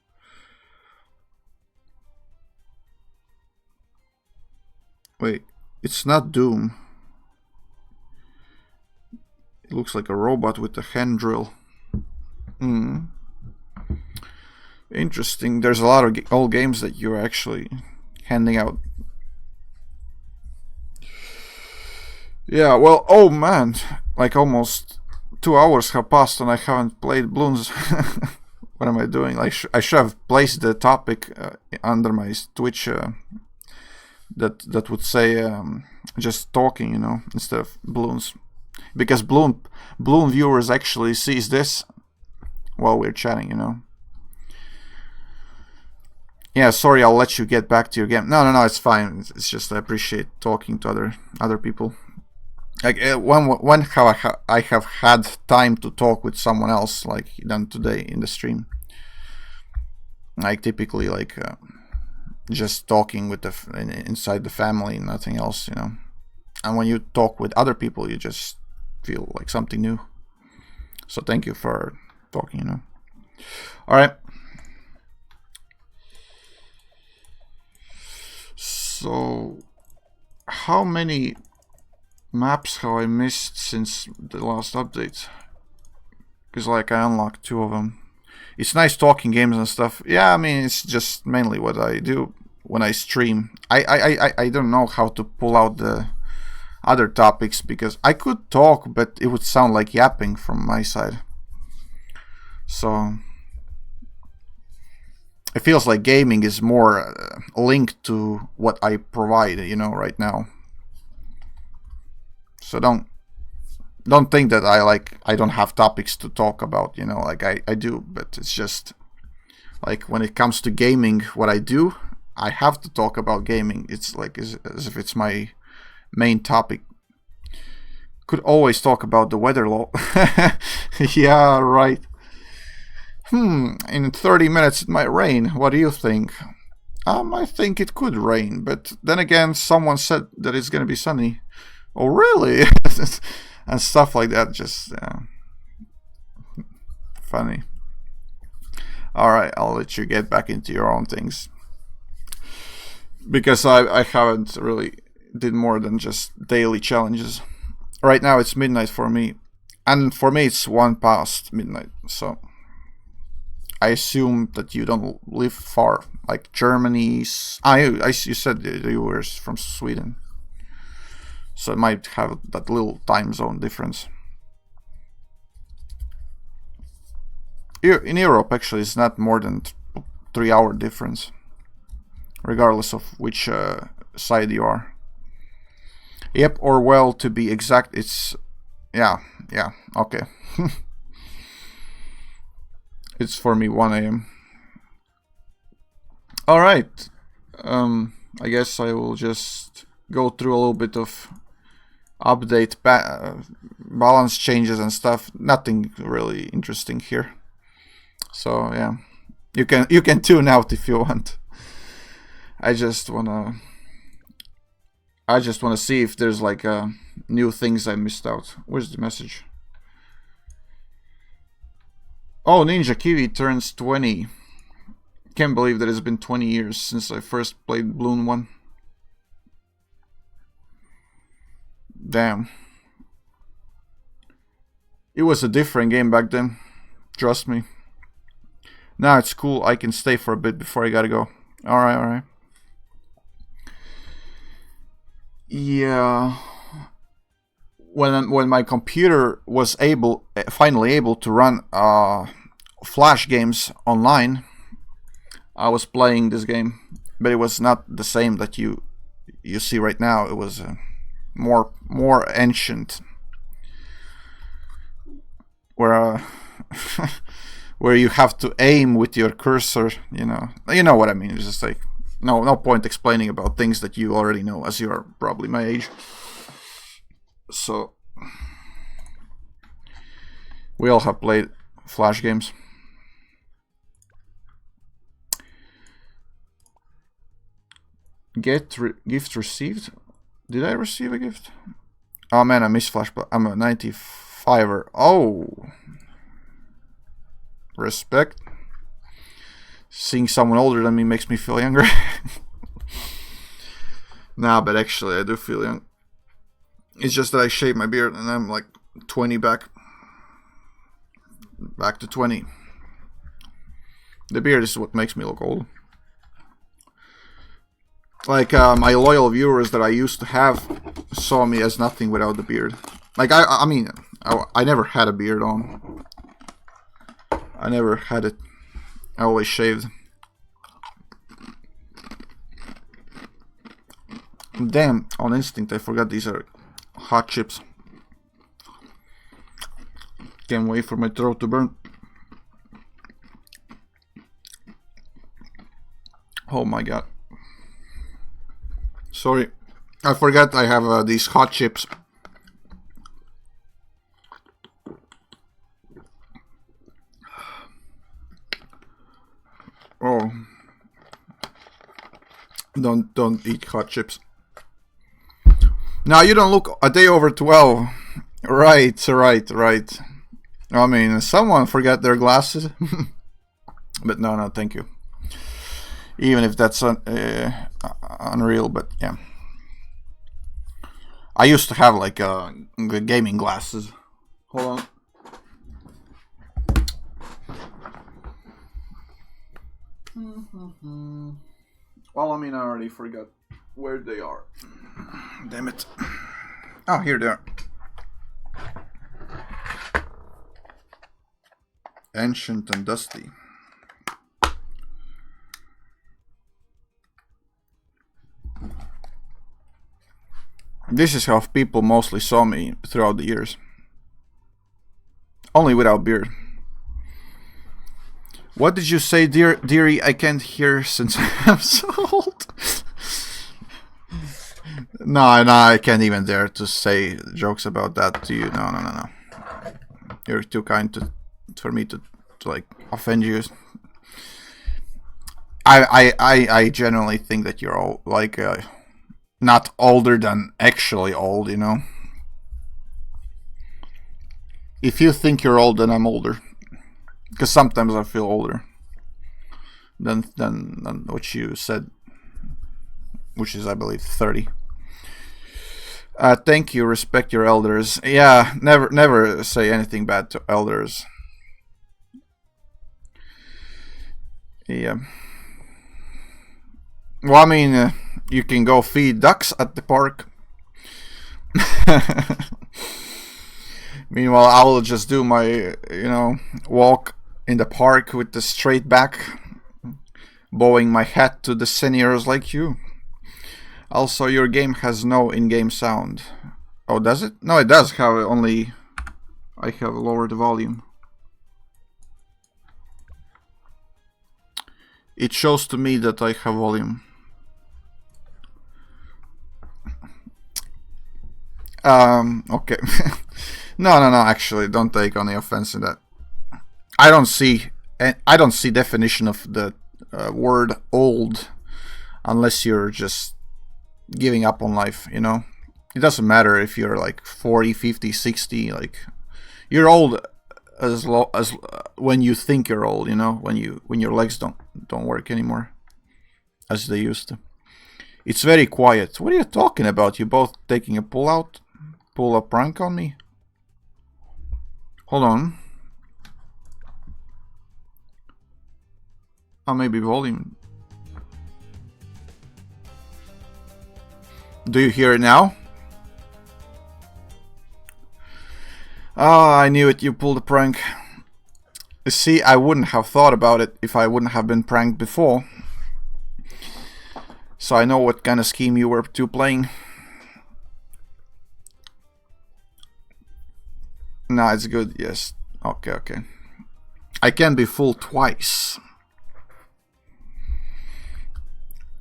Wait, it's not Doom. It looks like a robot with a hand drill. Interesting. There's a lot of old games that you're actually handing out. Yeah, well, oh man, like almost 2 hours have passed and I haven't played Bloons. What am I doing? Like, I should have placed the topic under my Twitch that would say just talking, instead of Bloons, because Bloon viewers actually sees this while we're chatting, Yeah, sorry, I'll let you get back to your game. No, it's fine. It's just I appreciate talking to other people. Like when have I have had time to talk with someone else like than today in the stream. Like typically like just talking with the inside the family, nothing else, you know. And when you talk with other people, you just feel like something new. So thank you for talking, you know. All right. So how many maps have I missed since the last update? Because like I unlocked 2 of them. It's nice talking games and stuff. Yeah, I mean it's just mainly what I do when I stream. I don't know how to pull out the other topics because I could talk, but it would sound like yapping from my side. So it feels like gaming is more linked to what I provide, you know, right now. So don't think that I don't have topics to talk about, you know, like I do, but it's just like when it comes to gaming, what I do, I have to talk about gaming. It's like as if it's my main topic. Could always talk about the weather law. Yeah, right. In 30 minutes it might rain. What do you think? I think it could rain, but then again, someone said that it's gonna be sunny. Oh, really? And stuff like that. Just funny. All right, I'll let you get back into your own things because I haven't really did more than just daily challenges. Right now it's midnight for me, and for me it's 1 past midnight. So I assume that you don't live far, like Germany's. You said you were from Sweden, so it might have that little time zone difference. In Europe, actually, it's not more than 3-hour difference, regardless of which side you are. Yep, or well, to be exact, it's yeah, okay. It's for me 1 a.m. All right. I guess I will just go through a little bit of update balance changes and stuff. Nothing really interesting here. So yeah, you can tune out if you want. I just wanna see if there's like new things I missed out. Where's the message? Oh, Ninja Kiwi turns 20. Can't believe that it's been 20 years since I first played Bloon 1. Damn. It was a different game back then. Trust me. Now it's cool. I can stay for a bit before I gotta go. Alright. Yeah. When my computer was finally able to run Flash games online, I was playing this game, but it was not the same that you see right now. It was more ancient, where where you have to aim with your cursor. You know what I mean. It's just like no point explaining about things that you already know, as you are probably my age. So we all have played Flash games. Gift received? Did I receive a gift? Oh man, I missed Flash, but I'm a 95er. Oh, respect. Seeing someone older than me makes me feel younger. Nah, but actually I do feel young. It's just that I shaved my beard and I'm like 20 back to 20. The beard is what makes me look old. Like my loyal viewers that I used to have saw me as nothing without the beard. Like I mean, I never had a beard on. I never had it. I always shaved. Damn, on instinct I forgot these are hot chips. Can't wait for my throat to burn. Oh my god. Sorry, I forgot I have these hot chips Oh. Don't eat hot chips. Now you don't look a day over 12. Right. I mean, someone forgot their glasses. But no, thank you. Even if that's unreal, but yeah. I used to have like gaming glasses. Hold on. Well, I mean, I already forgot where they are. Damn it. Oh, here they are. Ancient and dusty. This is how people mostly saw me throughout the years. Only without beard. What did you say, dearie? I can't hear since I'm so old. No, I can't even dare to say jokes about that to you. No. You're too kind for me to like offend you. I generally think that you're all like not older than actually old, you know. If you think you're old, then I'm older. Because sometimes I feel older than what you said, which is, I believe, 30. Thank you. Respect your elders. Yeah, never say anything bad to elders. Yeah. Well, I mean, you can go feed ducks at the park. Meanwhile, I will just do my, walk in the park with the straight back, bowing my hat to the seniors like you. Also, your game has no in-game sound. Oh, does it? No, it does have only... I have lowered the volume. It shows to me that I have volume. Okay. No, actually, don't take any offense in that. I don't see definition of the word old unless you're just giving up on life, you know? It doesn't matter if you're like 40, 50, 60, like you're old as when you think you're old, you know, when your legs don't work anymore as they used to. It's very quiet. What are you talking about? You both taking a pull up prank on me? Hold on. Oh, maybe volume. Do you hear it now? Ah, I knew it. You pulled a prank. See, I wouldn't have thought about it if I wouldn't have been pranked before. So I know what kind of scheme you were two playing. No, it's good. Yes. Okay. I can be fooled twice.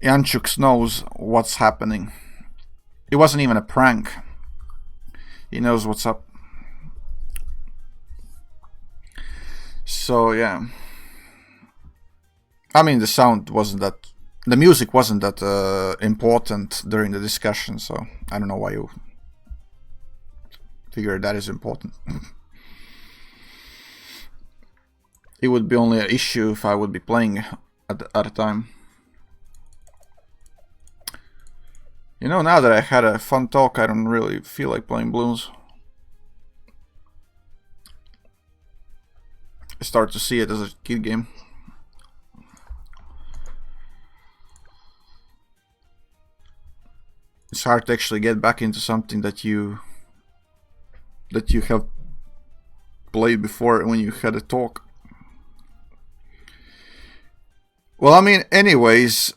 Yanchuk knows what's happening. It wasn't even a prank. He knows what's up. So yeah. I mean, the music wasn't that important during the discussion, so I don't know why you figure that is important. It would be only an issue if I would be playing at a time. You know, now that I had a fun talk, I don't really feel like playing Bloons. I start to see it as a kid game. It's hard to actually get back into something that you have played before when you had a talk. Well, I mean, anyways,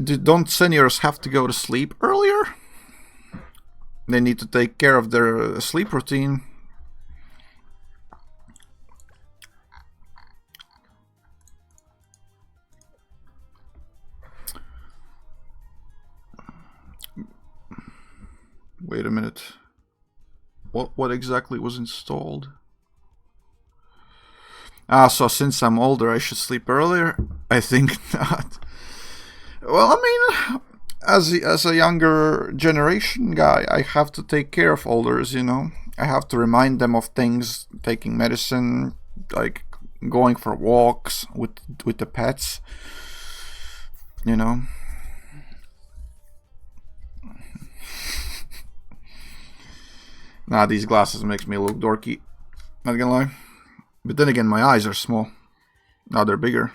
don't seniors have to go to sleep earlier? They need to take care of their sleep routine. Wait a minute. What exactly was installed? Ah, so since I'm older, I should sleep earlier? I think not. Well, I mean, as a younger generation guy, I have to take care of elders, you know. I have to remind them of things, taking medicine, like going for walks with the pets, you know. Nah, these glasses makes me look dorky. Not gonna lie. But then again, my eyes are small. Now they're bigger.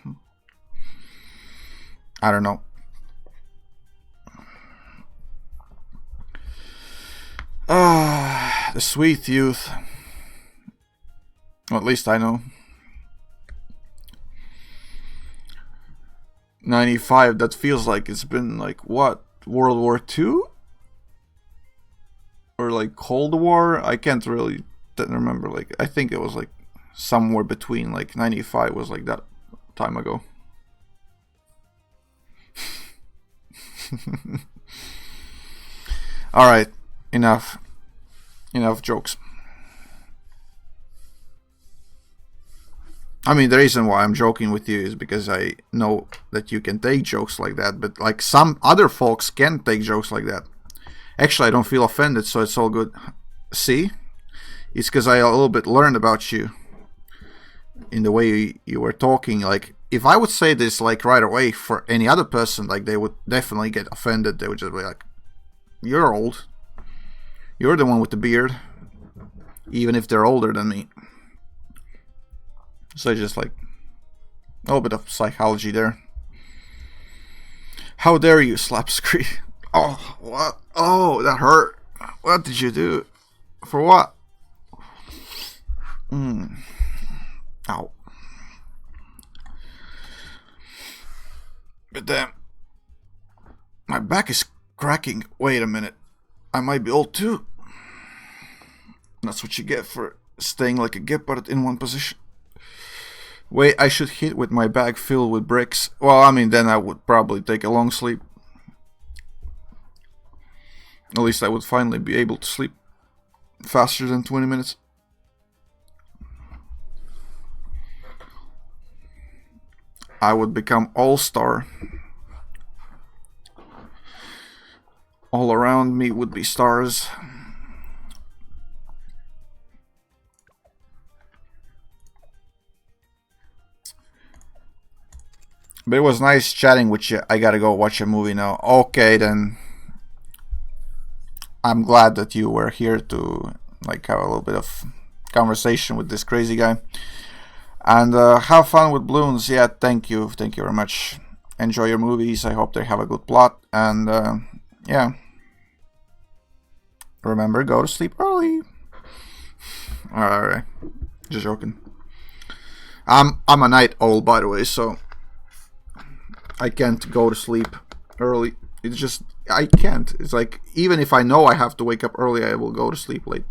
I don't know. The sweet youth. Well, at least I know. 95, that feels like it's been like, what, World War II? Or like Cold War? I can't really remember. Like, I think it was like somewhere between, like 95 was like that time ago. Alright, enough jokes. I mean, the reason why I'm joking with you is because I know that you can take jokes like that, but like some other folks can't take jokes like that. Actually, I don't feel offended, so it's all good. See? It's because I a little bit learned about you in the way you were talking. Like, if I would say this like right away for any other person, like they would definitely get offended. They would just be like, "You're old. You're the one with the beard," even if they're older than me. So just like a little bit of psychology there. How dare you slap screen? Oh, what? Oh, that hurt. What did you do? For what? Ow. But damn, my back is cracking. Wait a minute. I might be old too. That's what you get for staying like a gepard in one position. Wait, I should hit with my bag filled with bricks. Well, I mean, then I would probably take a long sleep. At least I would finally be able to sleep faster than 20 minutes. I would become all-star. All around me would be stars. But it was nice chatting with you. I gotta go watch a movie now. Okay, then. I'm glad that you were here to like have a little bit of conversation with this crazy guy. And have fun with balloons. Yeah, thank you very much. Enjoy your movies. I hope they have a good plot. And yeah, remember, go to sleep early. All right, just joking. I'm a night owl, by the way, so I can't go to sleep early. It's just I can't. It's like even if I know I have to wake up early, I will go to sleep late.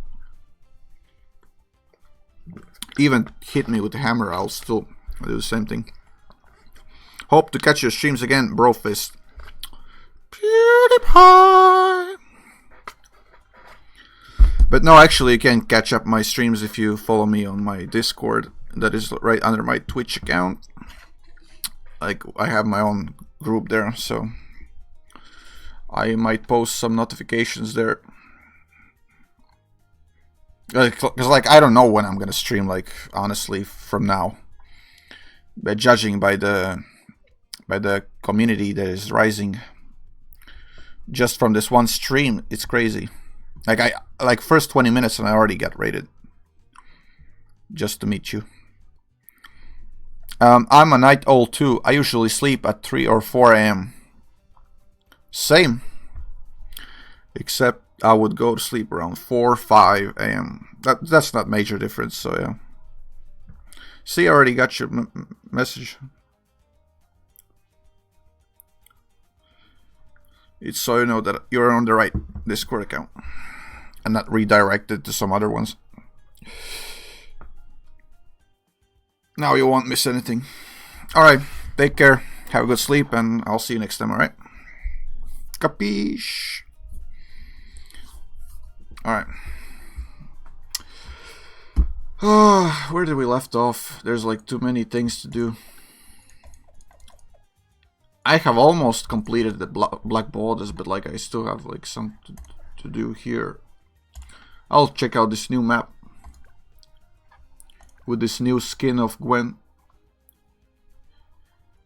Even hit me with the hammer, I'll still do the same thing. Hope to catch your streams again, Brofist. PewDiePie. But no, actually, you can catch up my streams if you follow me on my Discord. That is right under my Twitch account. Like, I have my own group there, so I might post some notifications there. Because, like, I don't know when I'm gonna stream, like, honestly, from now. But judging by the community that is rising just from this one stream, it's crazy. Like first 20 minutes and I already got rated just to meet you. I'm a night owl too. I usually sleep at 3 or 4 a.m. Same. Except I would go to sleep around 4 or 5 a.m. That's not major difference, so yeah. See, I already got your message. It's so you know that you're on the right Discord account and not redirected to some other ones. Now you won't miss anything. Alright, take care, have a good sleep, and I'll see you next time, alright? Capiche? Alright. Where did we left off? There's like too many things to do. I have almost completed the black borders, but like I still have like some to do here. I'll check out this new map with this new skin of Gwen,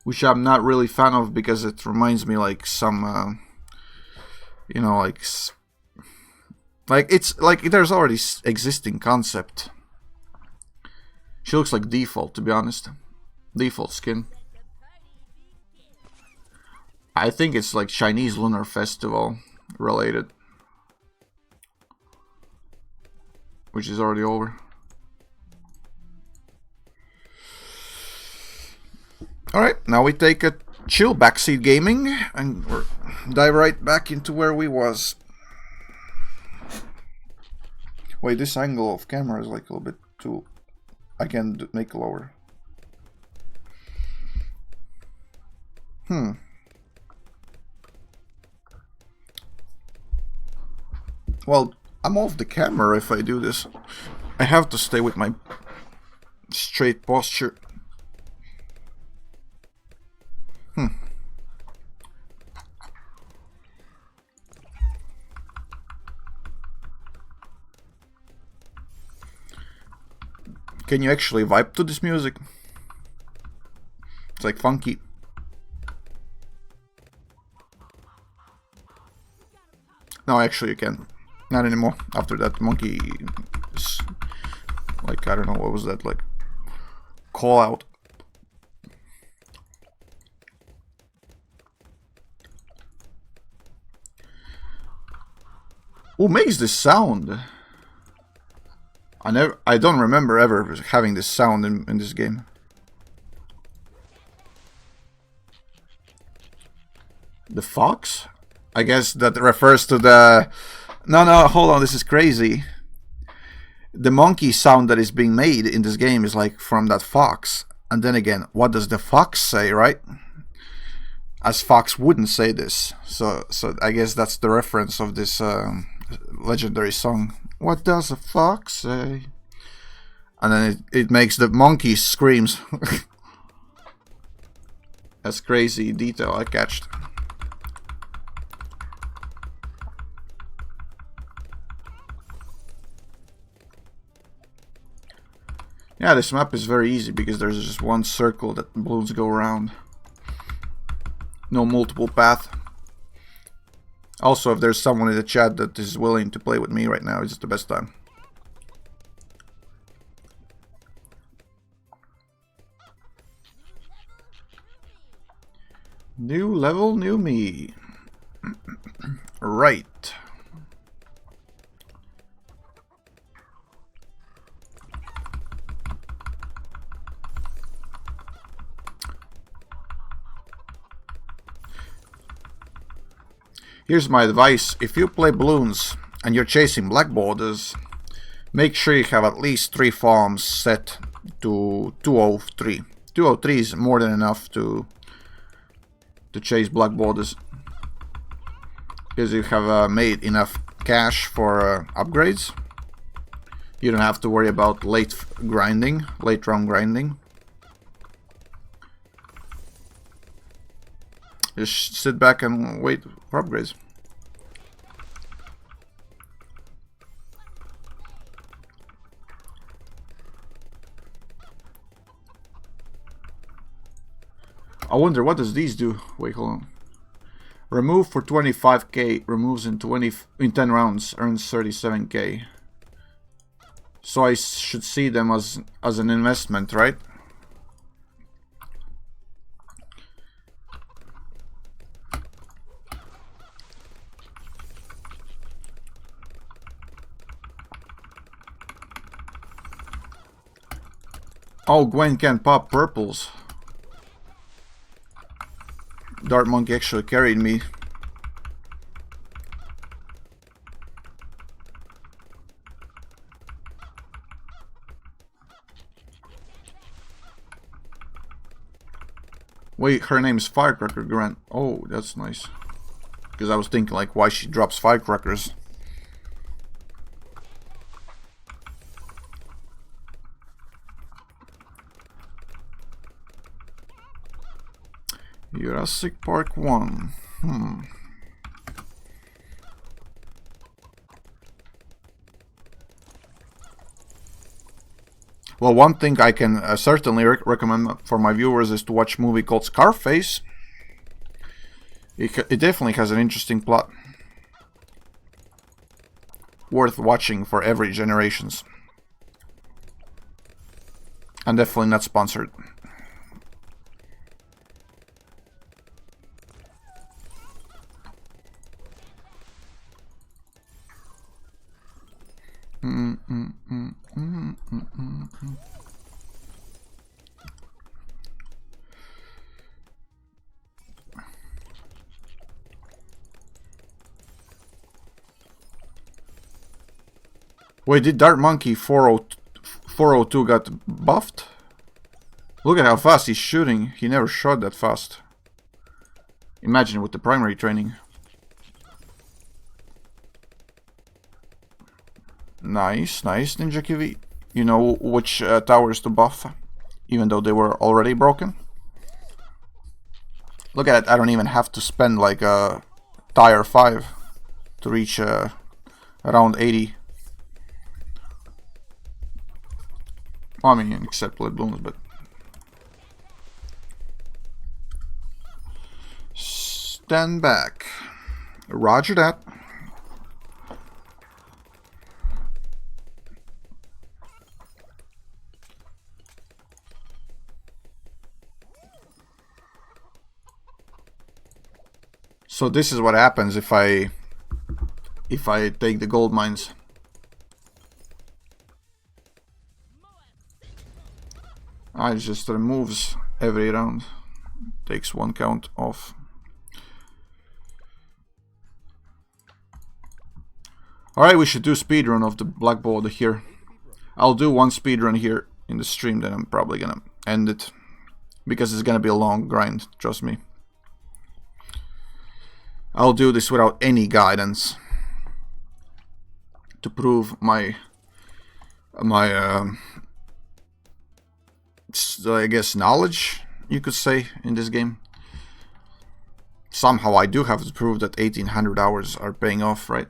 which I'm not really fan of because it reminds me like some, you know, like it's like there's already existing concept. She looks like default, to be honest. Default skin. I think it's like Chinese Lunar Festival related, which is already over. Alright, now we take a chill backseat gaming and we're dive right back into where we was. Wait, this angle of camera is like a little bit too... I can make lower. Well, I'm off the camera if I do this. I have to stay with my straight posture. Can you actually vibe to this music? It's like funky. No, actually you can't. Not anymore. After that monkey... like, I don't know, what was that, like... call out. Who makes this sound? I don't remember ever having this sound in this game. The fox? I guess that refers to the... No, hold on, this is crazy. The monkey sound that is being made in this game is like from that fox. And then again, what does the fox say, right? As fox wouldn't say this. So I guess that's the reference of this legendary song. What does a fox say? And then it makes the monkey screams. That's crazy detail I catched. Yeah, this map is very easy because there's just one circle that balloons go around. No multiple path. Also, if there's someone in the chat that is willing to play with me right now, it's the best time. New level, new me. Right. Here's my advice. If you play balloons and you're chasing black borders, make sure you have at least 3 farms set to 203. 203 is more than enough to chase black borders, because you have made enough cash for upgrades. You don't have to worry about late round grinding. Just sit back and wait for upgrades. I wonder, what does these do? Wait, hold on. Remove for 25k, removes in 10 rounds, earns 37k. So I should see them as an investment, right? Oh, Gwen can pop purples. Dart Monkey actually carried me. Wait, her name's Firecracker Grant. Oh, that's nice. Because I was thinking, like, why she drops firecrackers. Jurassic Park 1. Well, one thing I can certainly recommend for my viewers is to watch a movie called Scarface. It definitely has an interesting plot. Worth watching for every generations. And definitely not sponsored. Wait, did Dart Monkey 402 got buffed? Look at how fast he's shooting. He never shot that fast. Imagine with the primary training. Nice, nice, Ninja Kiwi. You know which towers to buff, even though they were already broken. Look at it, I don't even have to spend like a tier 5 to reach around 80. Well, I mean, except blood blooms, but... Stand back. Roger that. So this is what happens if I take the gold mines. It just removes every round. Takes 1 count off. Alright, we should do speedrun of the Black Bolt here. I'll do 1 speedrun here in the stream, then I'm probably gonna end it. Because it's gonna be a long grind, trust me. I'll do this without any guidance. To prove my I guess knowledge, you could say, in this game. Somehow I do have to prove that 1800 hours are paying off, right?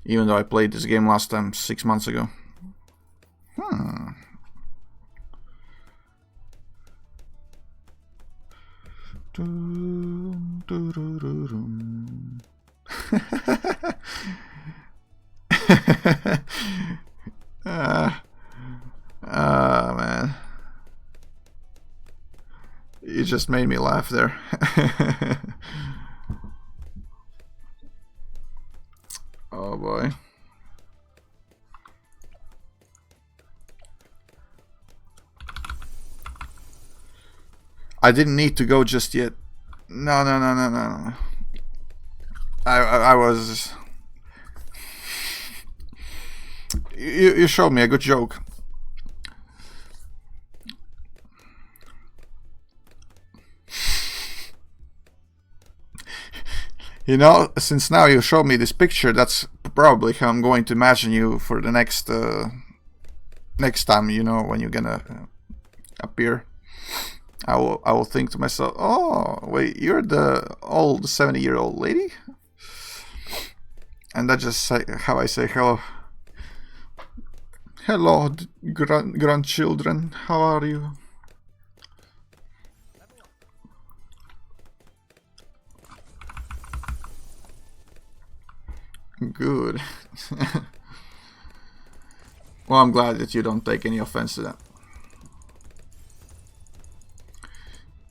Even though I played this game last time 6 months ago. Man. You just made me laugh there. Oh boy. I didn't need to go just yet. No. I was... You showed me a good joke. You know, since now you showed me this picture, that's probably how I'm going to imagine you for the next time, you know, when you're gonna appear. I will think to myself, oh, wait, you're the old 70-year-old lady? And that's just how I say hello. Hello, grandchildren, how are you? Good. Well, I'm glad that you don't take any offense to that.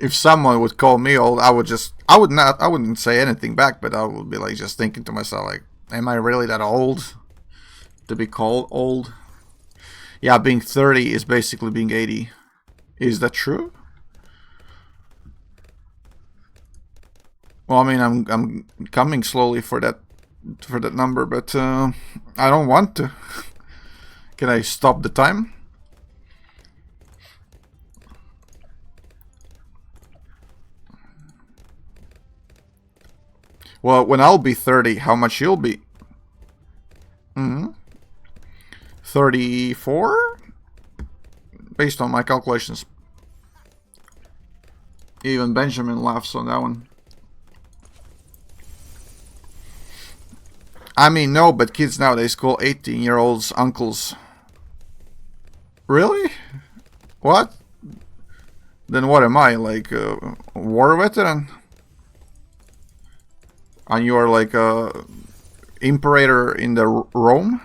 If someone would call me old, I wouldn't say anything back, but I would be like just thinking to myself, like, am I really that old to be called old? Yeah, being 30 is basically being 80. Is that true? Well, I mean, I'm coming slowly for that number, but I don't want to. Can I stop the time? Well, when I'll be 30, how much you'll be? 34? Based on my calculations. Even Benjamin laughs on that one. I mean, no, but kids nowadays call 18-year-olds uncles. Really? What? Then what am I, like a war veteran? And you are like a imperator in the Rome?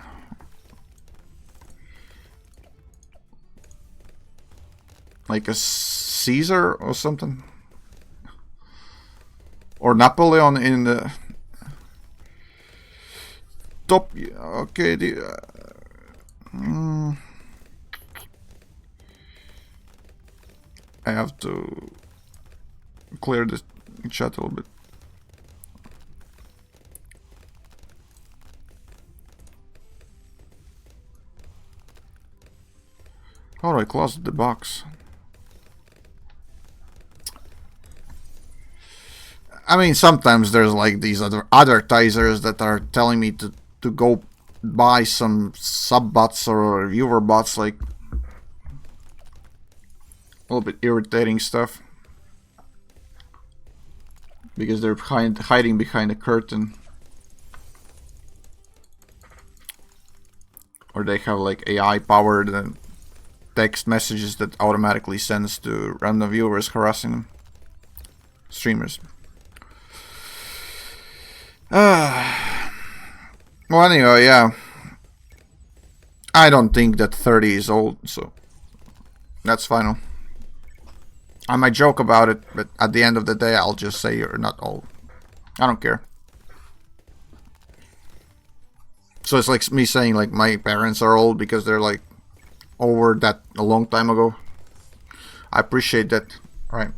Like a Caesar or something? Or Napoleon in the top. Okay, I have to clear the chat a little bit. How do I close the box? I mean, sometimes there's like these other advertisers that are telling me to go buy some sub bots or viewer bots, like a little bit irritating stuff. Because they're hiding behind a curtain. Or they have like AI powered text messages that automatically sends to random viewers harassing them. Streamers. Well, anyway, yeah. I don't think that 30 is old, so that's final. I might joke about it, but at the end of the day, I'll just say you're not old. I don't care. So it's like me saying like my parents are old because they're like over that a long time ago. I appreciate that, right?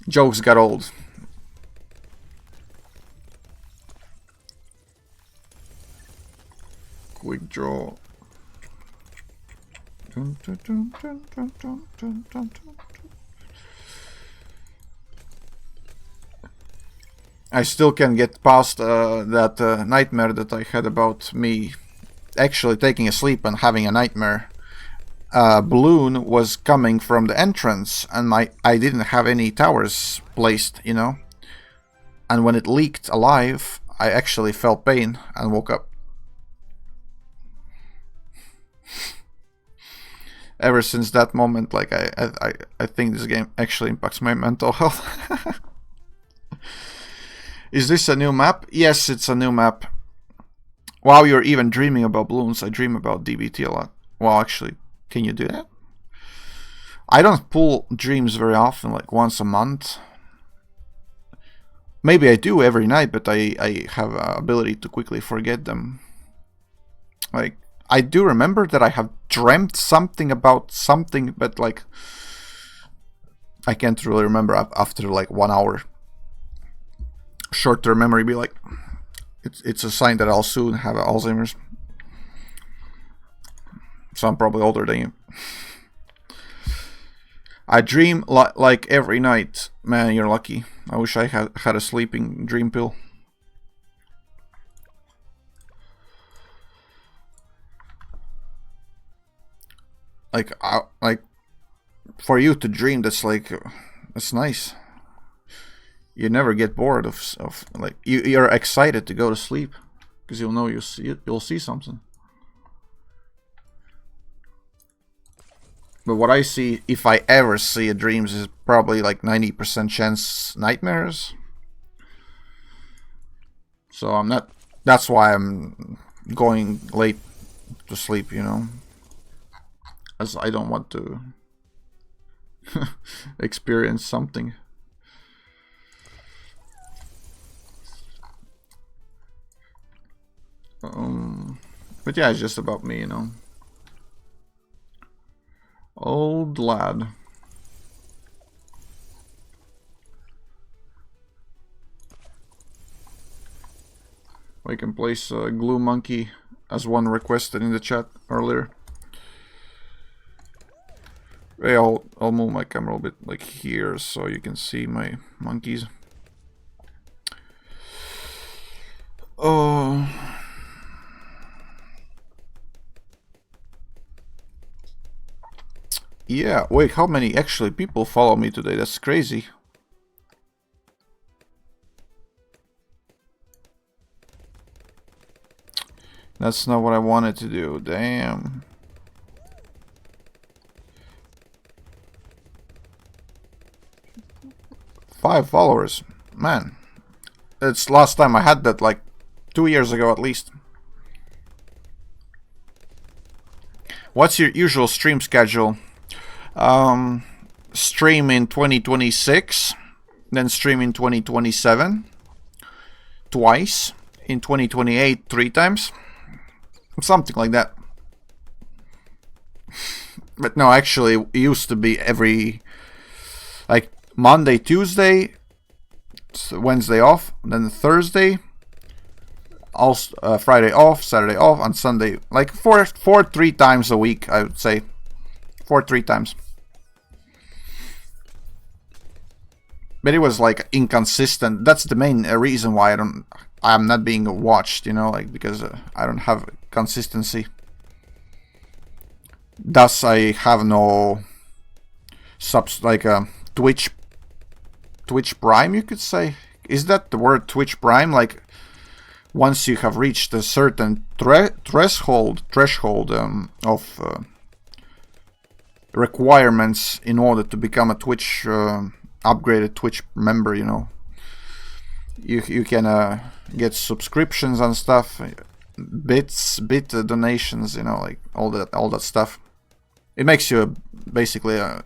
Jokes got old. Quick draw. I still can get past that nightmare that I had about me actually taking a sleep and having a nightmare. Balloon was coming from the entrance, and I didn't have any towers placed, you know. And when it leaked alive, I actually felt pain and woke up. Ever since that moment, like I think this game actually impacts my mental health. Is this a new map? Yes, it's a new map. Wow, you're even dreaming about balloons. I dream about DBT a lot. Well, actually, can you do that? I don't pull dreams very often, like once a month. Maybe I do every night, but I have an ability to quickly forget them. Like, I do remember that I have dreamt something about something, but like, I can't really remember after like 1 hour. Short-term memory be like, it's a sign that I'll soon have Alzheimer's. So I'm probably older than you. I dream like every night. Man, you're lucky. I wish I had a sleeping dream pill. Like for you to dream, that's nice. You never get bored of like you're excited to go to sleep because you'll know you'll see something. But what I see, if I ever see a dreams, is probably like 90% chance nightmares. So I'm not. That's why I'm going late to sleep, you know, as I don't want to experience something. But yeah, it's just about me, you know. Old lad. We can place Glue Monkey as one requested in the chat earlier. Hey, I'll move my camera a bit like here so you can see my monkeys. Oh. Yeah, wait, how many actually people follow me today? That's crazy. That's not what I wanted to do, damn. Five followers, man. It's last time I had that like 2 years ago at least. What's your usual stream schedule? Stream in 2026, then stream in 2027, twice, in 2028 3 times, something like that. But no, actually it used to be every, like, Monday, Tuesday, Wednesday off, then Thursday, also Friday off, Saturday off, and Sunday, like 3 times a week, I would say. 3 times. But it was like inconsistent. That's the main reason why I'm not being watched, you know, like, because I don't have consistency. Thus I have no subs, like Twitch Prime, you could say. Is that the word, Twitch Prime? Like, once you have reached a certain threshold of requirements in order to become a Twitch upgraded Twitch member, you know, you can get subscriptions and stuff, bit donations, you know, like all that stuff. It makes you basically a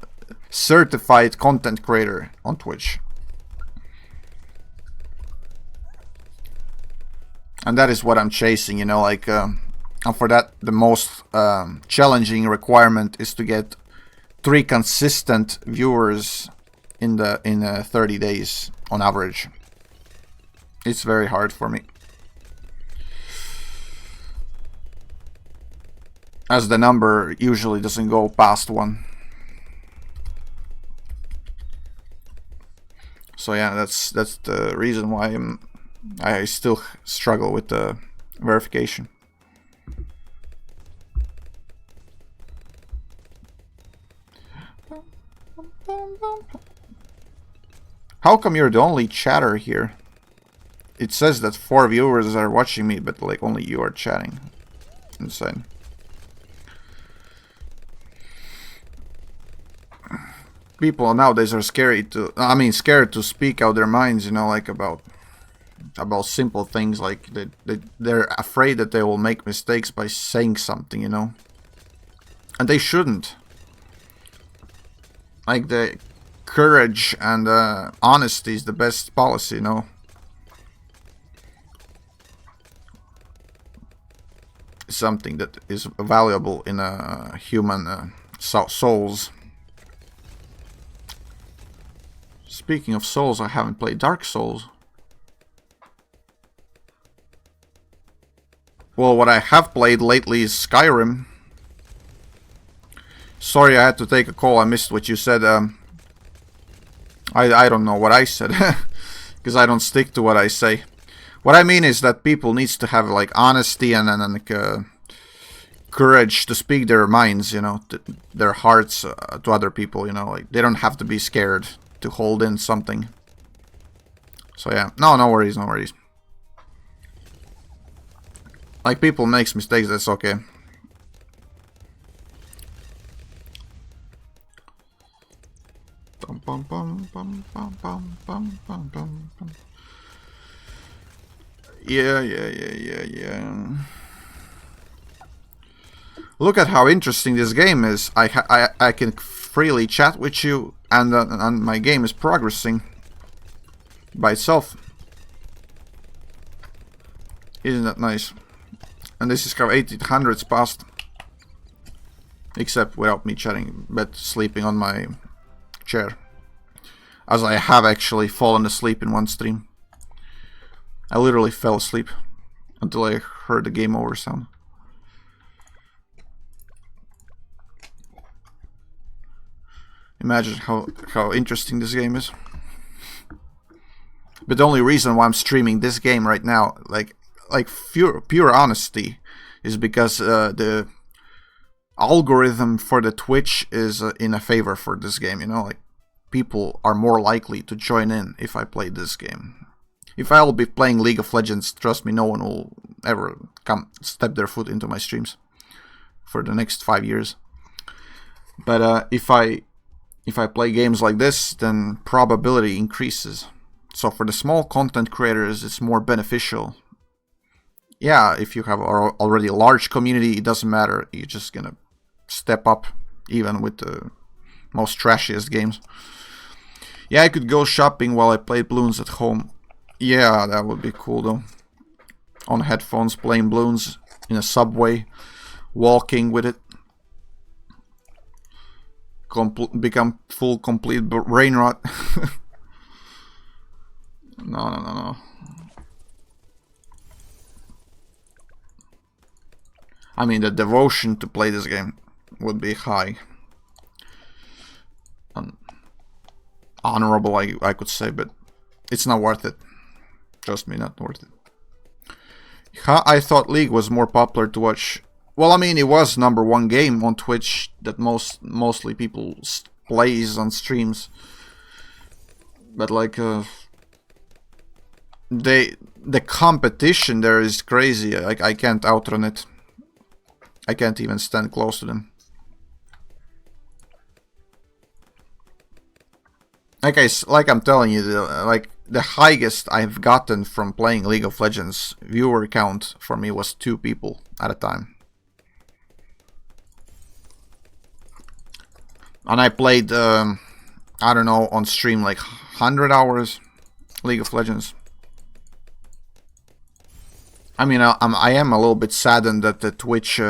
certified content creator on Twitch. And that is what I'm chasing, you know, like, and for that, the most challenging requirement is to get 3 consistent viewers in 30 days on average. It's very hard for me, as the number usually doesn't go past 1. So yeah, that's the reason why I still struggle with the verification. How come you're the only chatter here? It says that 4 viewers are watching me, but like only you are chatting. Insane. People nowadays are scared to speak out their minds, you know, like about simple things. Like they're afraid that they will make mistakes by saying something, you know, and they shouldn't. Like, the courage and honesty is the best policy, you know. Something that is valuable in human souls. Speaking of Souls, I haven't played Dark Souls. Well, what I have played lately is Skyrim. Sorry, I had to take a call. I missed what you said. I don't know what I said, because I don't stick to what I say. What I mean is that people needs to have like honesty and courage to speak their minds, you know, their hearts to other people, you know, like they don't have to be scared to hold in something. So yeah, no worries, no worries. Like, people makes mistakes, that's okay. Yeah. Look at how interesting this game is. I can freely chat with you, and my game is progressing by itself. Isn't that nice? And this is how 1800's passed. Except without me chatting, but sleeping on my chair. As I have actually fallen asleep in one stream. I literally fell asleep until I heard the game over sound. Imagine how interesting this game is. But the only reason why I'm streaming this game right now, like pure honesty, is because the algorithm for the Twitch is in a favor for this game, you know, like people are more likely to join in if I play this game. If I'll be playing League of Legends, trust me, no one will ever come step their foot into my streams for the next 5 years. But if I play games like this, then probability increases. So for the small content creators, it's more beneficial. Yeah, if you have already a large community, it doesn't matter. You're just gonna step up, even with the most trashiest games. Yeah, I could go shopping while I play Bloons at home. Yeah, that would be cool though. On headphones, playing Bloons in a subway, walking with it. Become full complete brain rot. No. I mean, the devotion to play this game would be high. Honorable, I could say, but it's not worth it. Trust me, not worth it. I thought League was more popular to watch. Well, I mean, it was #1 game on Twitch that mostly people plays on streams. But like, the competition there is crazy. I can't outrun it. I can't even stand close to them. Like I'm telling you, the highest I've gotten from playing League of Legends viewer count for me was 2 people at a time. And I played, I don't know, on stream like 100 hours League of Legends. I mean, I am a little bit saddened that the Twitch